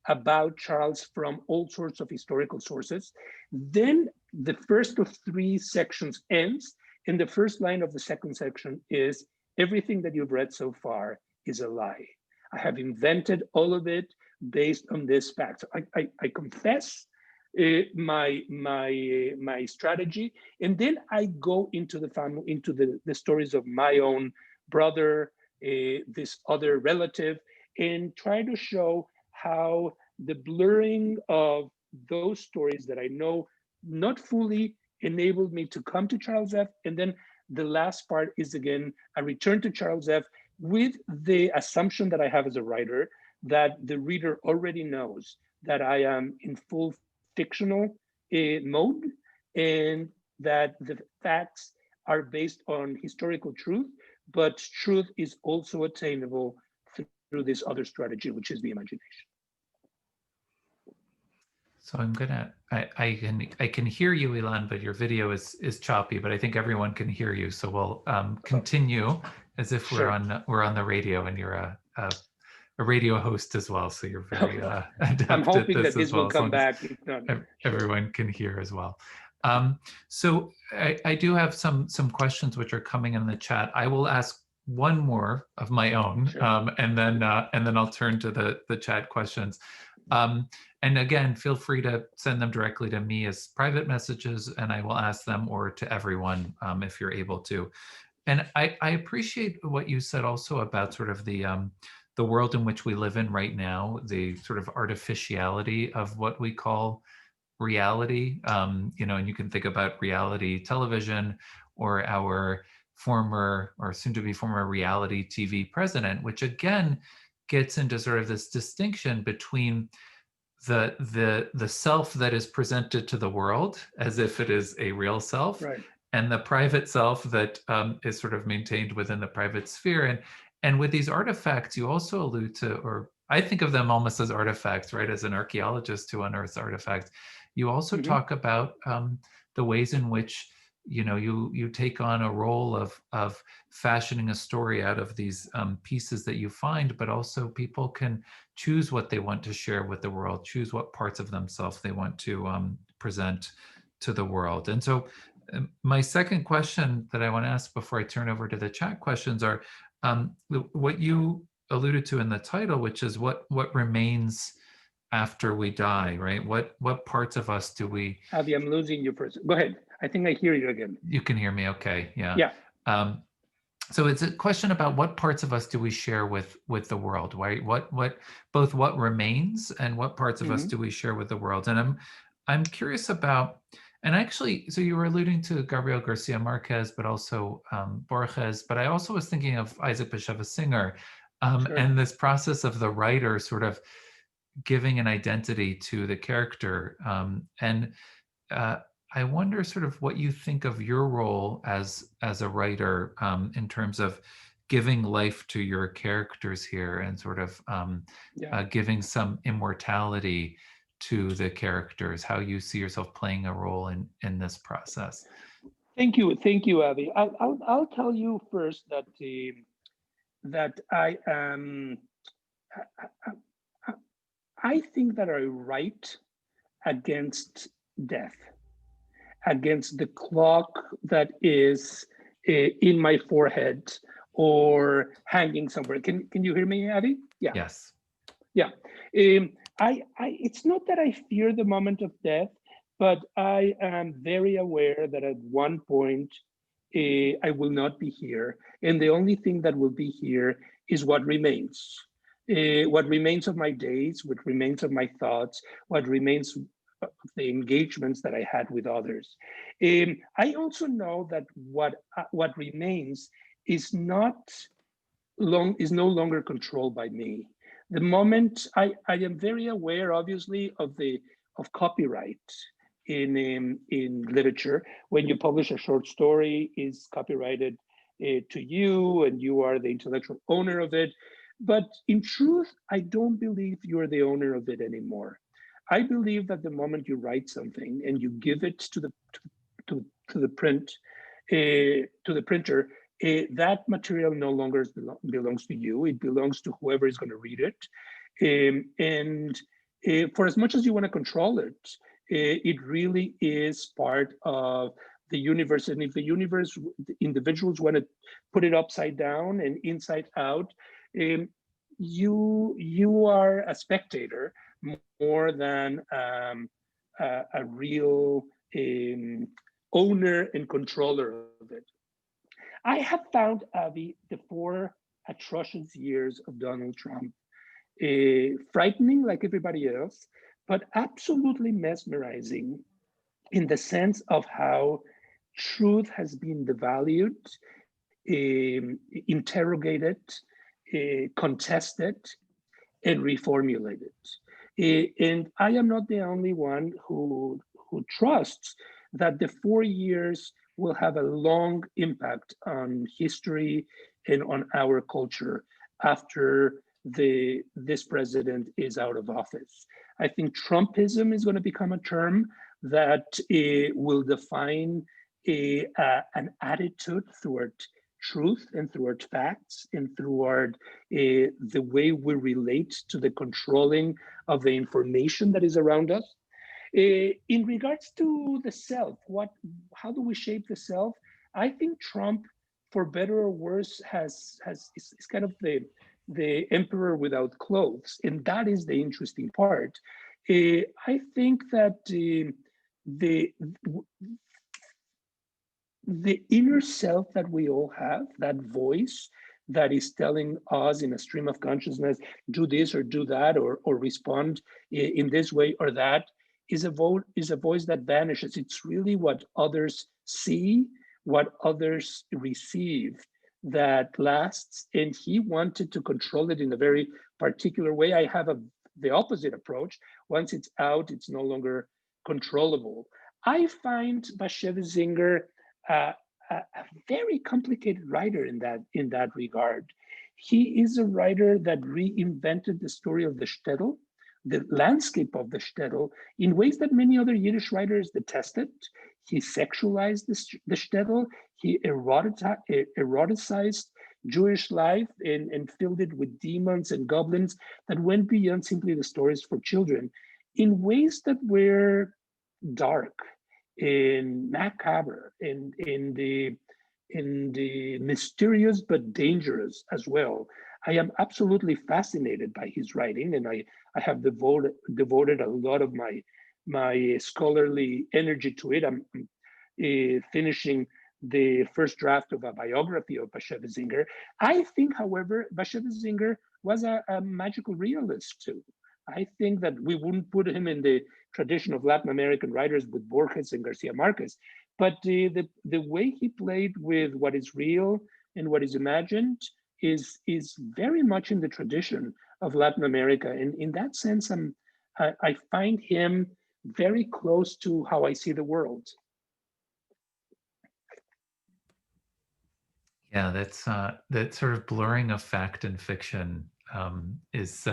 Speaker 2: about Charles from all sorts of historical sources. Then the first of three sections ends, and the first line of the second section is, everything that you've read so far is a lie. I have invented all of it based on this fact. So I confess my strategy, and then I go into the family, into the stories of my own brother, this other relative, and try to show how the blurring of those stories that I know not fully enabled me to come to Charles F. And then the last part is, again, a return to Charles F. with the assumption that I have as a writer that the reader already knows that I am in full fictional mode, and that the facts are based on historical truth, but truth is also attainable through this other strategy, which is the imagination.
Speaker 1: So I can hear you, Ilan, but your video is choppy, but I think everyone can hear you. So we'll continue as if
Speaker 2: Sure.
Speaker 1: we're on the radio, and you're a radio host as well. So you're very adept
Speaker 2: I'm hoping
Speaker 1: at
Speaker 2: that this will come back.
Speaker 1: Everyone can hear as well. So I do have some questions which are coming in the chat. I will ask one more of my own, sure. and then I'll turn to the chat questions. And again, feel free to send them directly to me as private messages, and I will ask them, or to everyone if you're able to. And I appreciate what you said also about sort of the world in which we live in right now, the sort of artificiality of what we call reality. And you can think about reality television, or our former or soon to be former reality TV president, which again gets into sort of this distinction between the self that is presented to the world as if it is a real self,
Speaker 2: Right.
Speaker 1: and the private self that is sort of maintained within the private sphere. And with these artifacts, you also allude to, or I think of them almost as artifacts, right? As an archaeologist who unearths artifacts, you also
Speaker 2: Mm-hmm.
Speaker 1: talk about the ways in which you take on a role of fashioning a story out of these pieces that you find, but also people can choose what they want to share with the world, choose what parts of themselves they want to present to the world. And so my second question that I want to ask before I turn over to the chat questions are what you alluded to in the title, which is what remains after we die, right? What parts of us do we...
Speaker 2: Avi, I'm losing you first. Go ahead. I think I hear you again.
Speaker 1: You can hear me okay, yeah.
Speaker 2: Yeah.
Speaker 1: So it's a question about what parts of us do we share with the world, right? Both what remains and what parts of us
Speaker 2: Mm-hmm.
Speaker 1: do we share with the world? And I'm curious about, and actually, so you were alluding to Gabriel Garcia Marquez, but also Borges, but I also was thinking of Isaac Bashevis Singer,
Speaker 2: Sure.
Speaker 1: and this process of the writer sort of giving an identity to the character. And I wonder sort of what you think of your role as a writer in terms of giving life to your characters here and sort of giving some immortality to the characters, how you see yourself playing a role in this process.
Speaker 2: Thank you, Avi. I'll tell you first that I am. I think that I write against death, against the clock that is in my forehead or hanging somewhere. Can you hear me, Avi? Yeah.
Speaker 1: Yes.
Speaker 2: Yeah. It's not that I fear the moment of death, but I am very aware that at one point I will not be here, and the only thing that will be here is what remains. What remains of my days, what remains of my thoughts, what remains of the engagements that I had with others. I also know that what remains is no longer controlled by me. The moment I am very aware, obviously, of copyright in literature. When you publish a short story, is copyrighted to you, and you are the intellectual owner of it. But in truth, I don't believe you're the owner of it anymore. I believe that the moment you write something and you give it to the printer, that material no longer belongs to you. It belongs to whoever is going to read it. And for as much as you want to control it, it really is part of the universe. And if the universe, the individuals want to put it upside down and inside out, you are a spectator more than a real owner and controller of it. I have found, Avi, the 4 atrocious years of Donald Trump frightening like everybody else, but absolutely mesmerizing in the sense of how truth has been devalued, interrogated, contested, and reformulated. And I am not the only one who trusts that the 4 years will have a long impact on history and on our culture after this president is out of office. I think Trumpism is going to become a term that will define an attitude toward truth and toward facts and toward the way we relate to the controlling of the information that is around us. In regards to the self, how do we shape the self? I think Trump, for better or worse, is kind of the emperor without clothes, and that is the interesting part. I think that the inner self that we all have, that voice that is telling us in a stream of consciousness, do this or do that, or respond in this way or that, is a voice that vanishes. It's really what others see, what others receive, that lasts, and he wanted to control it in a very particular way. I have the opposite approach. Once it's out, it's no longer controllable. I find Bashevis Singer a very complicated writer in that regard. He is a writer that reinvented the story of the shtetl, the landscape of the shtetl, in ways that many other Yiddish writers detested. He sexualized the shtetl. He eroticized Jewish life and filled it with demons and goblins that went beyond simply the stories for children in ways that were dark and macabre and in the mysterious but dangerous as well. I am absolutely fascinated by his writing, and I have devoted a lot of my scholarly energy to it. I'm finishing the first draft of a biography of Bashevis Singer. I think, however, Bashevis Singer was a magical realist too. I think that we wouldn't put him in the tradition of Latin American writers with Borges and Garcia Marquez, but the way he played with what is real and what is imagined is very much in the tradition of Latin America. And in that sense, I find him very close to how I see the world.
Speaker 1: Yeah, that sort of blurring of fact and fiction is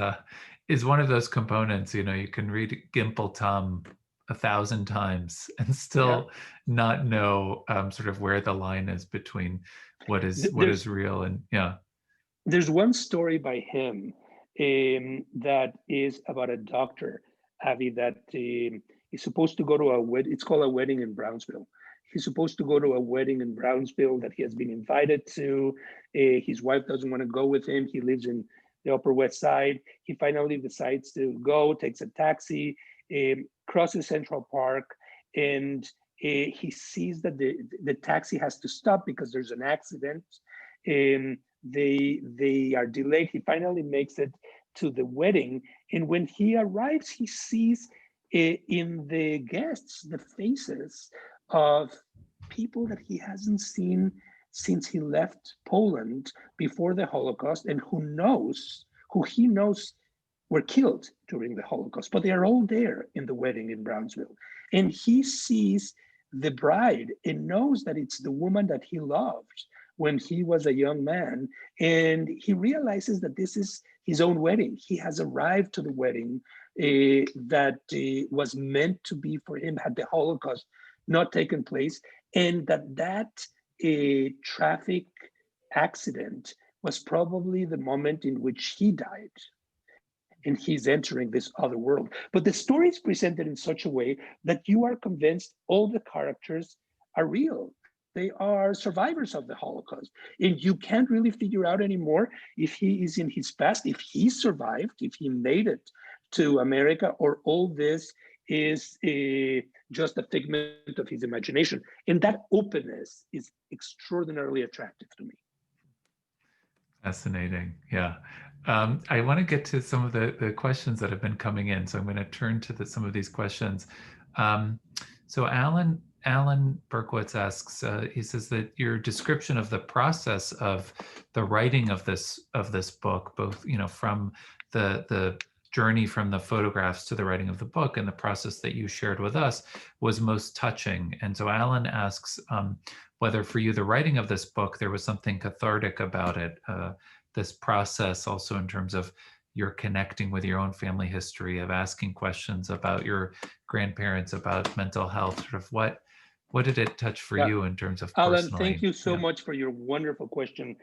Speaker 1: one of those components. You know, you can read Gimple Tom 1,000 times and still not know sort of where the line is between what is real and
Speaker 2: There's one story by him that is about a doctor, Avi, that is supposed to go to a wedding. It's called A Wedding in Brownsville. He's supposed to go to a wedding in Brownsville that he has been invited to. His wife doesn't want to go with him. He lives in the Upper West Side. He finally decides to go, takes a taxi, crosses Central Park, and he sees that the taxi has to stop because there's an accident. They are delayed. He finally makes it to the wedding, and when he arrives, he sees in the guests the faces of people that he hasn't seen since he left Poland before the Holocaust, and who he knows were killed during the Holocaust, but they are all there in the wedding in Brownsville. And he sees the bride and knows that it's the woman that he loved when he was a young man. And he realizes that this is his own wedding. He has arrived to the wedding that was meant to be for him had the Holocaust not taken place, and that traffic accident was probably the moment in which he died. And he's entering this other world. But the story is presented in such a way that you are convinced all the characters are real. They are survivors of the Holocaust. And you can't really figure out anymore if he is in his past, if he survived, if he made it to America, or all this is just a figment of his imagination. And that openness is extraordinarily attractive to me.
Speaker 1: Fascinating. Yeah. I want to get to some of the questions that have been coming in. So I'm going to turn to some of these questions. So Alan Berkowitz asks, he says that your description of the process of the writing of this book, both, you know, from the journey from the photographs to the writing of the book and the process that you shared with us was most touching. And so Alan asks whether for you the writing of this book, there was something cathartic about it, this process also in terms of your connecting with your own family history, of asking questions about your grandparents, about mental health, sort of what did it touch for you in terms of
Speaker 2: Alan,
Speaker 1: personally?
Speaker 2: thank you so much for your wonderful question.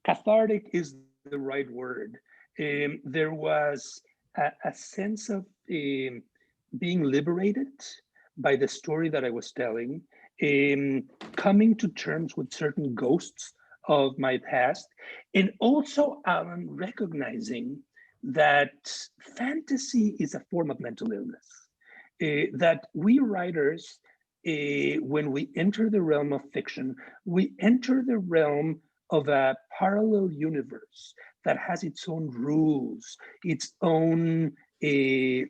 Speaker 2: Cathartic is the right word. There was a sense of being liberated by the story that I was telling, coming to terms with certain ghosts of my past, and also recognizing that fantasy is a form of mental illness, that we writers, when we enter the realm of fiction, we enter the realm of a parallel universe that has its own rules, its own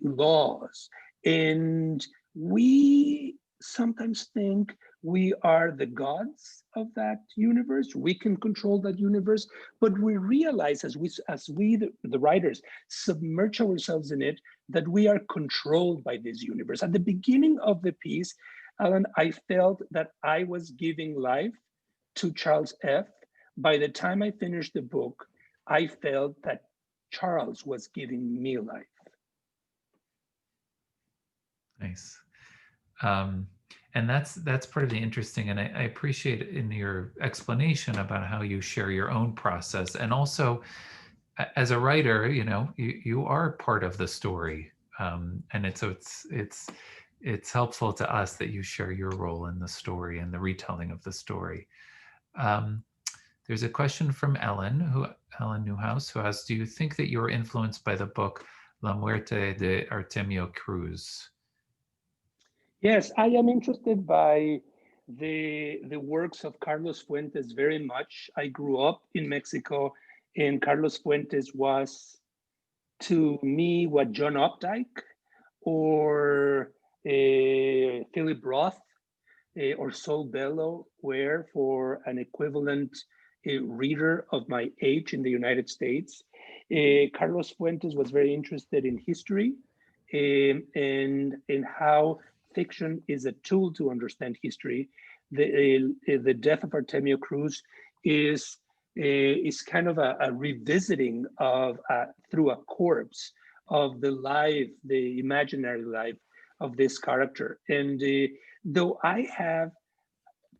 Speaker 2: laws. And we sometimes think we are the gods of that universe. We can control that universe, but we realize as we the writers submerge ourselves in it, that we are controlled by this universe. At the beginning of the piece, Alan, I felt that I was giving life to Charles F. By the time I finished the book, I felt that Charles was giving me life.
Speaker 1: Nice. And that's pretty interesting. And I appreciate in your explanation about how you share your own process. And also, as a writer, you are part of the story. And it's helpful to us that you share your role in the story and the retelling of the story. There's a question from Ellen Newhouse, who asks, do you think that you were influenced by the book La Muerte de Artemio Cruz?
Speaker 2: Yes, I am interested by the works of Carlos Fuentes very much. I grew up in Mexico, and Carlos Fuentes was, to me, what John Updike or Philip Roth or Saul Bellow were for an equivalent reader of my age in the United States. Carlos Fuentes was very interested in history and in how fiction is a tool to understand history. The death of Artemio Cruz is kind of a revisiting of through a corpse of the life, the imaginary life of this character. And though I have,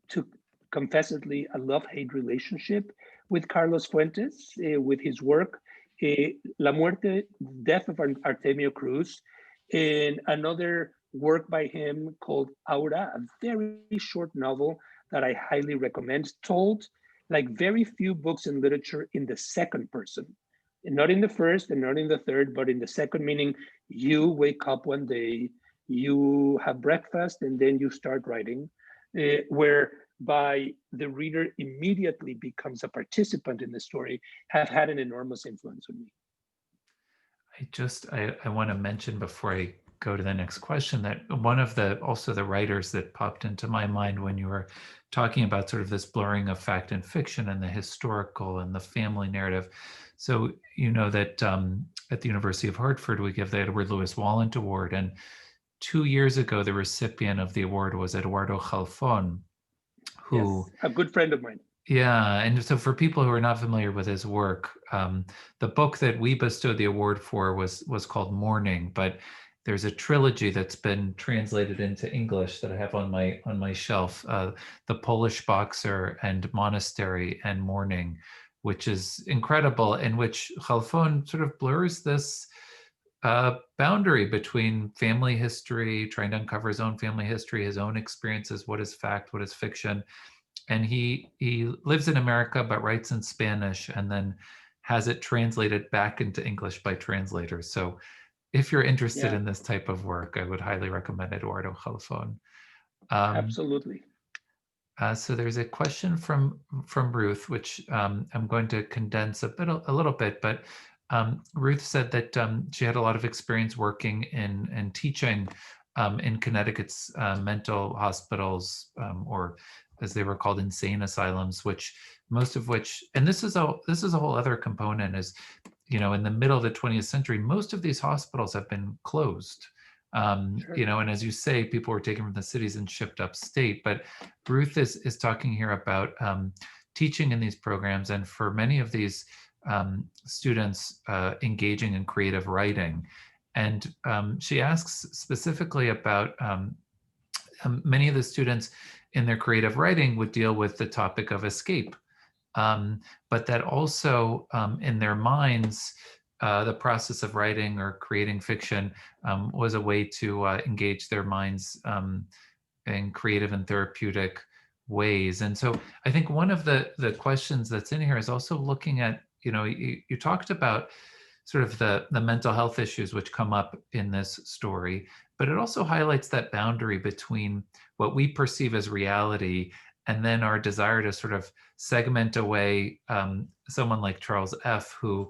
Speaker 2: to confessedly, a love-hate relationship with Carlos Fuentes, with his work, La Muerte, Death of Artemio Cruz, and another work by him called Aura, a very short novel that I highly recommend, told like very few books in literature in the second person. And not in the first and not in the third, but in the second, meaning you wake up one day, you have breakfast, and then you start writing, whereby the reader immediately becomes a participant in the story, have had an enormous influence on me.
Speaker 1: I want to mention before I go to the next question that one of the writers that popped into my mind when you were talking about sort of this blurring of fact and fiction and the historical and the family narrative. So you know that at the University of Hartford, we give the Edward Louis Wallant Award. And 2 years ago, the recipient of the award was Eduardo Jalfón, who—
Speaker 2: yes, a good friend of mine.
Speaker 1: Yeah, and so for people who are not familiar with his work, the book that we bestowed the award for was called Mourning, but there's a trilogy that's been translated into English that I have on my shelf, The Polish Boxer and Monastery and Mourning, which is incredible, in which Jalfón sort of blurs this boundary between family history, trying to uncover his own family history, his own experiences, what is fact, what is fiction. And he lives in America but writes in Spanish and then has it translated back into English by translators. So if you're interested in this type of work, I would highly recommend Eduardo Jalfón.
Speaker 2: Absolutely.
Speaker 1: So there's a question from Ruth, which I'm going to condense a little bit, but Ruth said that she had a lot of experience working and teaching in Connecticut's mental hospitals, or as they were called, insane asylums, most of which, and this is a whole other component, is, in the middle of the 20th century, most of these hospitals have been closed. Sure. And as you say, people were taken from the cities and shipped upstate. But Ruth is talking here about teaching in these programs, and for many of these students engaging in creative writing. And she asks specifically about many of the students in their creative writing would deal with the topic of escape, but that also in their minds, the process of writing or creating fiction was a way to engage their minds in creative and therapeutic ways. And so I think one of the questions that's in here is also looking at, you talked about sort of the mental health issues which come up in this story, but it also highlights that boundary between what we perceive as reality and then our desire to sort of segment away someone like Charles F., who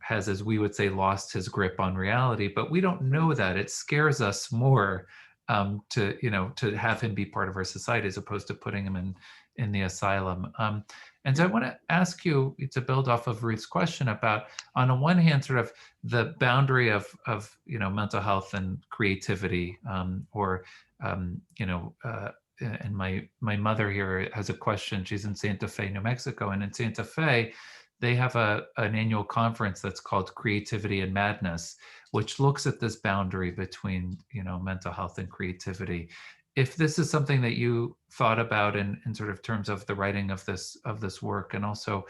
Speaker 1: has, as we would say, lost his grip on reality, but we don't know that. It scares us more to have him be part of our society as opposed to putting him in the asylum. And so I want to ask you to build off of Ruth's question about, on the one hand, sort of the boundary of mental health and creativity, and my mother here has a question. She's in Santa Fe, New Mexico, and in Santa Fe, they have an annual conference that's called Creativity and Madness, which looks at this boundary between mental health and creativity. If this is something that you thought about in sort of terms of the writing of this work, and also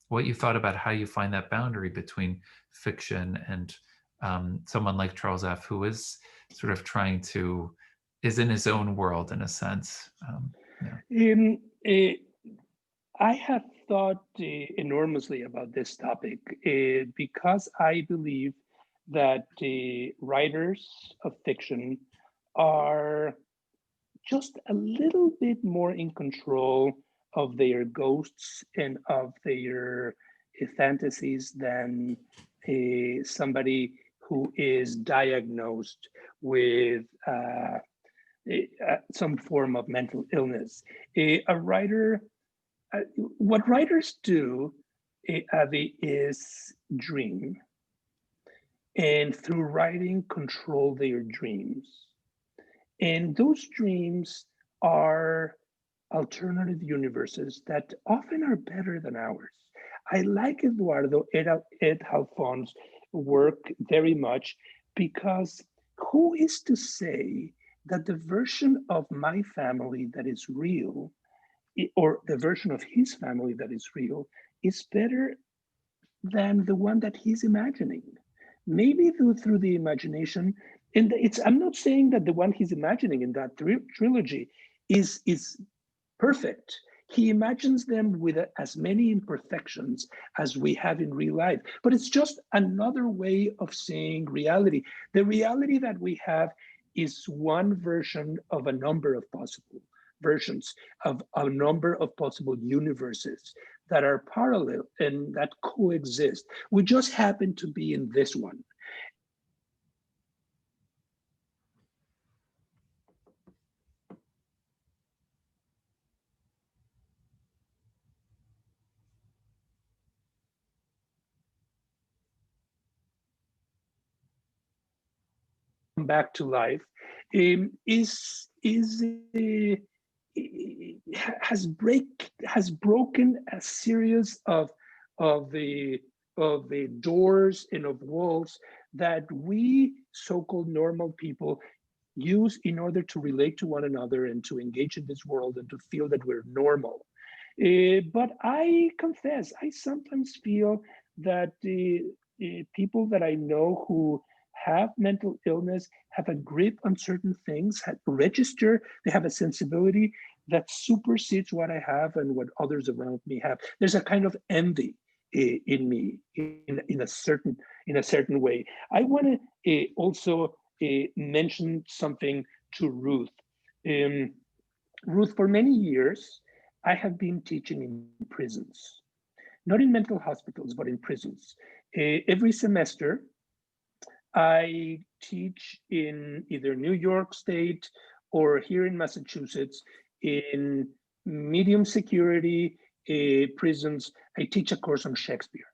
Speaker 1: what you thought about how you find that boundary between fiction and someone like Charles F., who is sort of is in his own world in a sense.
Speaker 2: I have thought enormously about this topic because I believe that writers of fiction are just a little bit more in control of their ghosts and of their fantasies than somebody who is diagnosed with some form of mental illness. What writers do, Avi, is dream, and through writing control their dreams. And those dreams are alternative universes that often are better than ours. I like Eduardo Ed Halfon's work very much because who is to say that the version of my family that is real, or the version of his family that is real, is better than the one that he's imagining? Maybe through the imagination. And I'm not saying that the one he's imagining in that trilogy is perfect. He imagines them with as many imperfections as we have in real life, but it's just another way of seeing reality. The reality that we have is one version of a number of possible versions of a number of possible universes that are parallel and that coexist. We just happen to be in this one. Back to life has broken a series of the doors and of walls that we so-called normal people use in order to relate to one another and to engage in this world and to feel that we're normal. But I confess, I sometimes feel that people that I know who have mental illness have a grip on certain things, they have a sensibility that supersedes what I have and what others around me have. There's a kind of envy in me in a certain way. I want to also mention something to Ruth. Ruth, for many years, I have been teaching in prisons, not in mental hospitals, but in prisons. Every semester, I teach in either New York State or here in Massachusetts in medium security prisons. I teach a course on Shakespeare.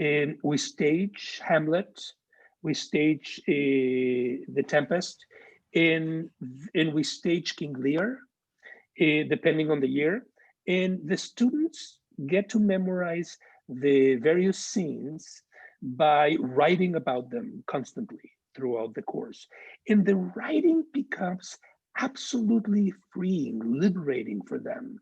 Speaker 2: And we stage Hamlet, we stage The Tempest, and we stage King Lear, depending on the year. And the students get to memorize the various scenes by writing about them constantly throughout the course. And the writing becomes absolutely freeing, liberating for them.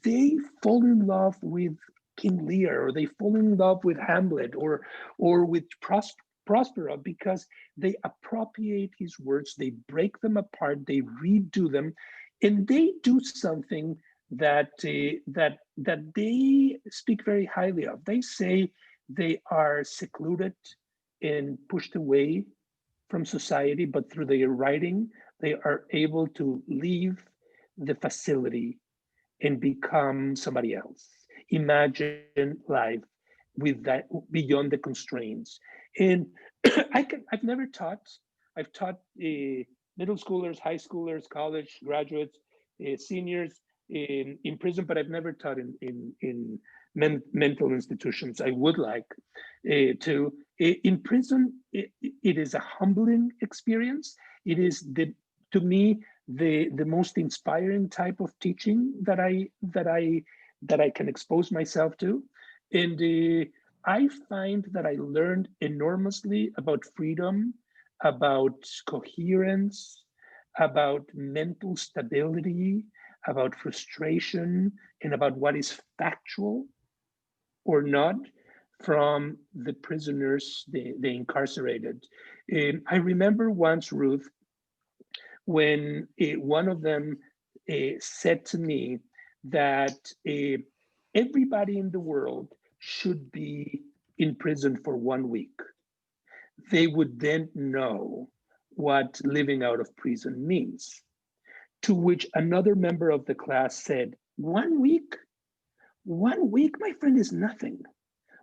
Speaker 2: They fall in love with King Lear, or they fall in love with Hamlet, or with Prospero, because they appropriate his words, they break them apart, they redo them, and they do something that they speak very highly of. They say they are secluded and pushed away from society, but through their writing, they are able to leave the facility and become somebody else. Imagine life with that beyond the constraints. And I've never taught. I've taught middle schoolers, high schoolers, college graduates, seniors in prison, but I've never taught in mental institutions. I would like to. In prison, it is a humbling experience. It is to me the most inspiring type of teaching that I can expose myself to, and I find that I learned enormously about freedom, about coherence, about mental stability, about frustration, and about what is factual or not from the prisoners, the incarcerated. I remember once, Ruth, when one of them said to me that everybody in the world should be in prison for 1 week. They would then know what living out of prison means. To which another member of the class said, 1 week? 1 week, my friend, is nothing.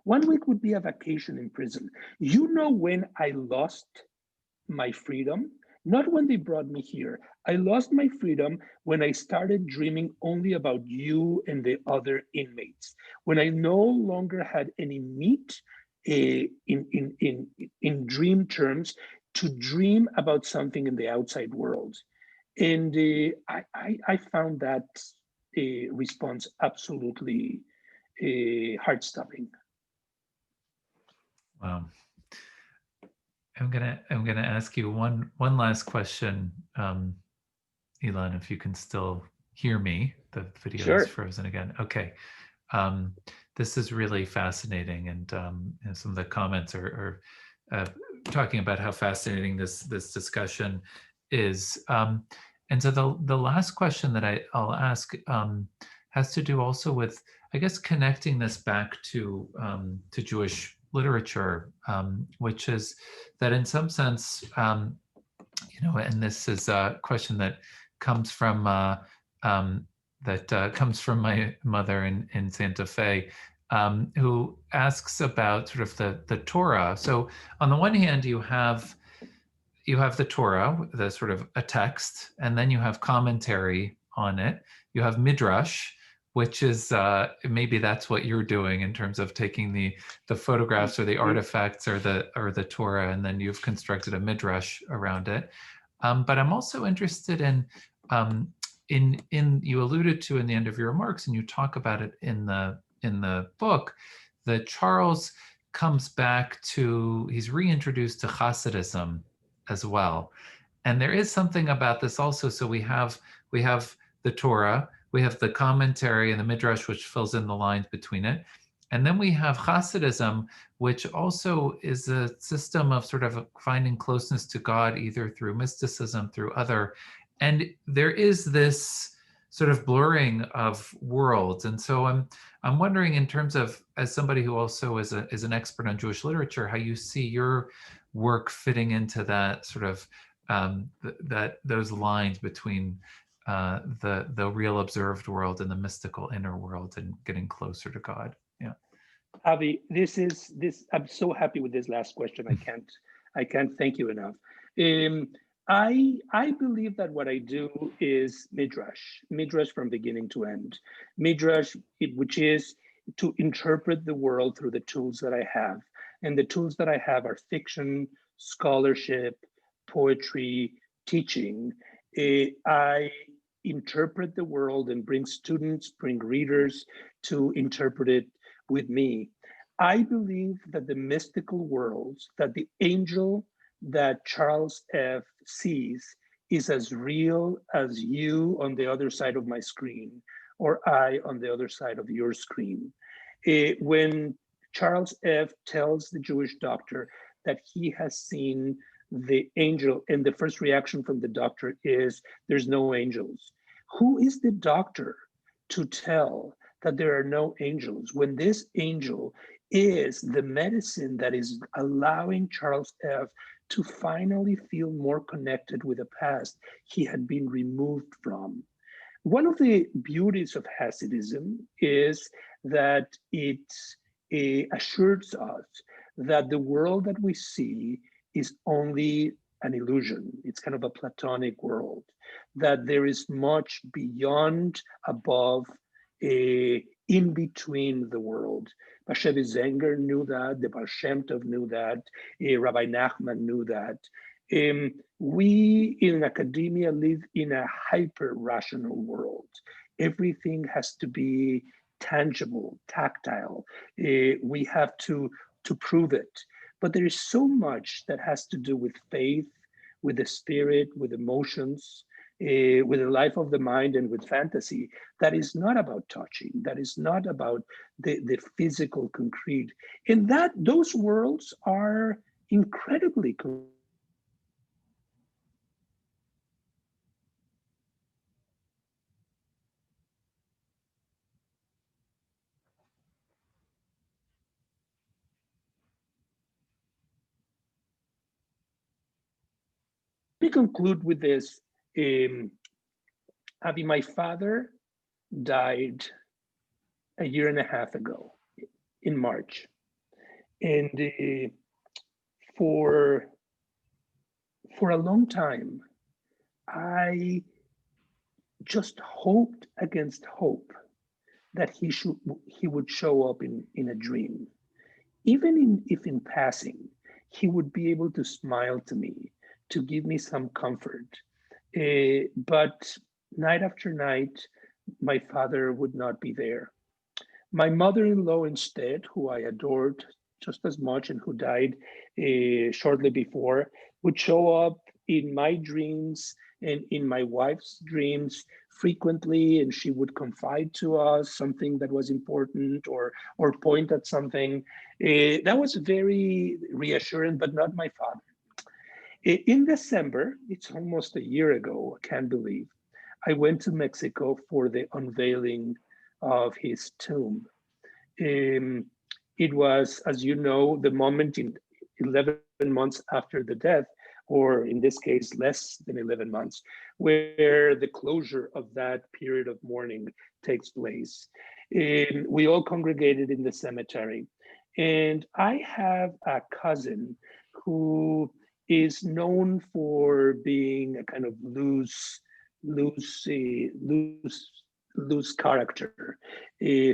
Speaker 2: 1 week would be a vacation in prison. You know when I lost my freedom? Not when they brought me here. I lost my freedom when I started dreaming only about you and the other inmates. When I no longer had any meat in dream terms to dream about something in the outside world. And I found that response absolutely heart-stopping.
Speaker 1: Wow. I'm gonna ask you one last question, Ilan, if you can still hear me. The video is
Speaker 2: Sure.
Speaker 1: frozen again. Okay. This is really fascinating, and some of the comments are talking about how fascinating this discussion is. And so the last question that I'll ask has to do also with, I guess, connecting this back to Jewish literature, which is that in some sense, and this is a question that comes from comes from my mother in Santa Fe, who asks about sort of the Torah. So on the one hand, you have the Torah, the sort of a text, and then you have commentary on it. You have midrash, which is maybe that's what you're doing in terms of taking the photographs or the artifacts or the Torah, and then you've constructed a midrash around it. But I'm also interested in you alluded to in the end of your remarks, and you talk about it in the book, that Charles comes back to, he's reintroduced to Hasidism as well. And there is something about this also. So we have the Torah, we have the commentary and the midrash, which fills in the lines between it. And then we have Hasidism, which also is a system of sort of finding closeness to God, either through mysticism, through other. And there is this sort of blurring of worlds. And so I'm wondering, in terms of, as somebody who also is an expert on Jewish literature, how you see your work fitting into that sort of those lines between the real observed world and the mystical inner world, and getting closer to God. Yeah.
Speaker 2: Avi, I'm so happy with this last question. I can't thank you enough. I believe that what I do is midrash from beginning to end. Midrash, which is to interpret the world through the tools that I have. And the tools that I have are fiction, scholarship, poetry, teaching. I interpret the world and bring readers to interpret it with me. I believe that the mystical worlds, that the angel that Charles F. sees is as real as you on the other side of my screen, or I on the other side of your screen. When Charles F. tells the Jewish doctor that he has seen the angel, and the first reaction from the doctor is, there's no angels. Who is the doctor to tell that there are no angels, when this angel is the medicine that is allowing Charles F. to finally feel more connected with the past he had been removed from? One of the beauties of Hasidism is that it assures us that the world that we see is only an illusion. It's kind of a Platonic world, that there is much beyond, above, in between the world. Bashevi Zenger knew that, the Baal Shem Tov knew that, Rabbi Nachman knew that. We in academia live in a hyper-rational world. Everything has to be tangible, tactile. We have to prove it. But there is so much that has to do with faith, with the spirit, with emotions, with the life of the mind, and with fantasy, that is not about touching, that is not about the physical concrete. And that those worlds are incredibly Let me conclude with this. Avi, my father died a year and a half ago in March. And for a long time, I just hoped against hope that he would show up in a dream. Even if in passing, he would be able to smile to me, to give me some comfort. But night after night, my father would not be there. My mother-in-law instead, who I adored just as much and who died shortly before, would show up in my dreams and in my wife's dreams frequently, and she would confide to us something that was important or point at something. That was very reassuring, but not my father. In December, it's almost a year ago, I can't believe, I went to Mexico for the unveiling of his tomb. It was, as you know, the moment in 11 months after the death, or in this case, less than 11 months, where the closure of that period of mourning takes place. We all congregated in the cemetery. And I have a cousin who is known for being a kind of loose character.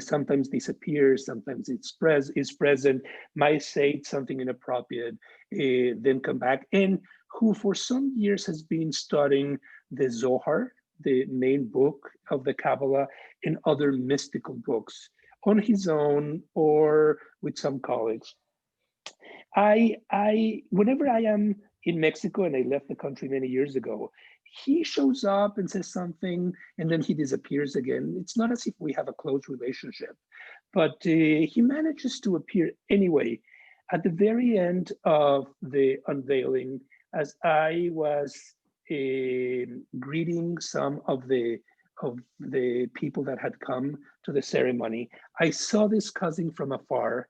Speaker 2: Sometimes disappears, sometimes is present, might say something inappropriate, then come back, and who for some years has been studying the Zohar, the main book of the Kabbalah, and other mystical books on his own or with some colleagues. Whenever I am in Mexico, and I left the country many years ago, he shows up and says something, and then he disappears again. It's not as if we have a close relationship, but he manages to appear anyway. At the very end of the unveiling, as I was greeting some of the people that had come to the ceremony, I saw this cousin from afar,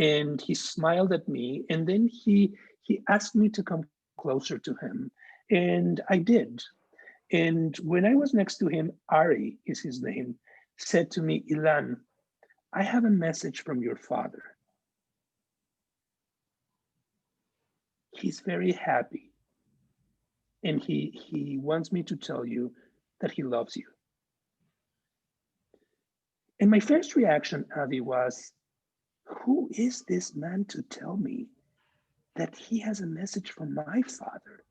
Speaker 2: and he smiled at me, and then he asked me to come closer to him, and I did. And when I was next to him, Ari is his name, said to me, Ilan, I have a message from your father. He's very happy, and he wants me to tell you that he loves you. And my first reaction, Avi, was, who is this man to tell me that he has a message from my father?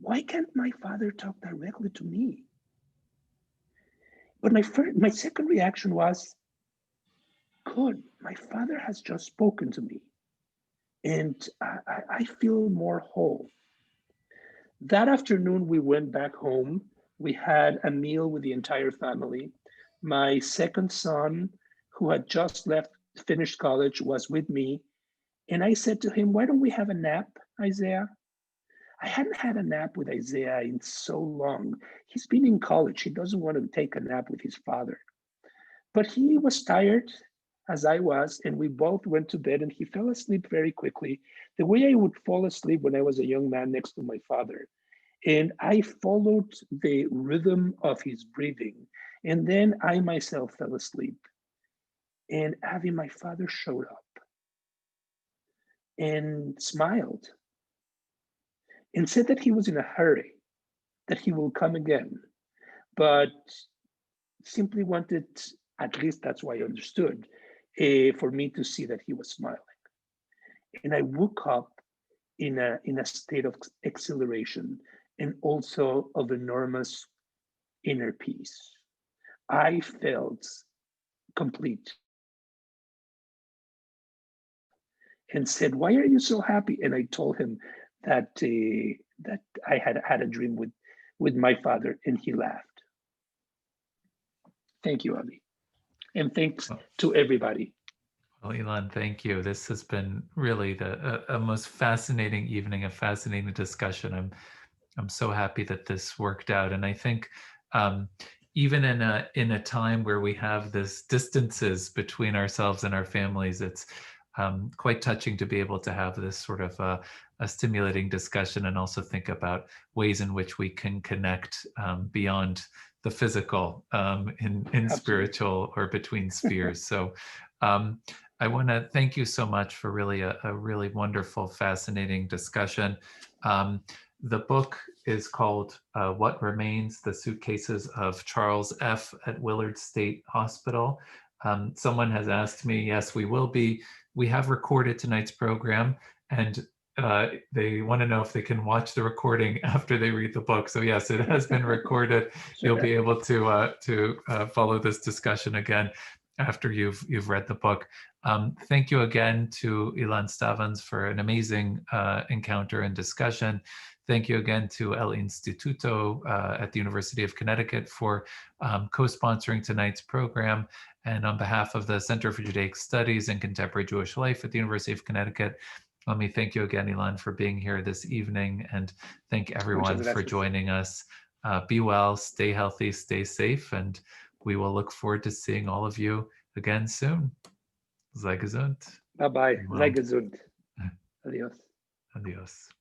Speaker 2: Why can't my father talk directly to me? But my second reaction was, good, my father has just spoken to me, and I feel more whole. That afternoon, we went back home. We had a meal with the entire family. My second son, who had just finished college, was with me. And I said to him, why don't we have a nap, Isaiah? I hadn't had a nap with Isaiah in so long. He's been in college. He doesn't want to take a nap with his father. But he was tired, as I was, and we both went to bed, and he fell asleep very quickly, the way I would fall asleep when I was a young man next to my father. And I followed the rhythm of his breathing, and then I myself fell asleep. And Avi, my father, showed up and smiled. and said that he was in a hurry, that he will come again, but simply wanted, at least that's why I understood, for me to see that he was smiling. And I woke up in a state of exhilaration and also of enormous inner peace. I felt complete and said, "Why are you so happy?" And I told him that that I had had a dream with my father, and he laughed. Thank you, Ali, and thanks to everybody.
Speaker 1: Well, Ilan, thank you. This has been really a most fascinating evening, a fascinating discussion. I'm so happy that this worked out, and I think even in a time where we have this distances between ourselves and our families, it's quite touching to be able to have this sort of a stimulating discussion and also think about ways in which we can connect beyond the physical in spiritual or between spheres. So I want to thank you so much for really a really wonderful, fascinating discussion. The book is called What Remains? The Suitcases of Charles F. at Willard State Hospital. Someone has asked me, yes, we have recorded tonight's program, and they want to know if they can watch the recording after they read the book. So yes, it has been recorded. You'll be able to follow this discussion again after you've read the book. Thank you again to Ilan Stavans for an amazing encounter and discussion. Thank you again to El Instituto at the University of Connecticut for co-sponsoring tonight's program. And on behalf of the Center for Judaic Studies and Contemporary Jewish Life at the University of Connecticut, let me thank you again, Ilan, for being here this evening, and thank everyone for joining us. Be well, stay healthy, stay safe, and we will look forward to seeing all of you again soon. Sei gesund.
Speaker 2: Bye-bye. Sei gesund. Adios.
Speaker 1: Adios.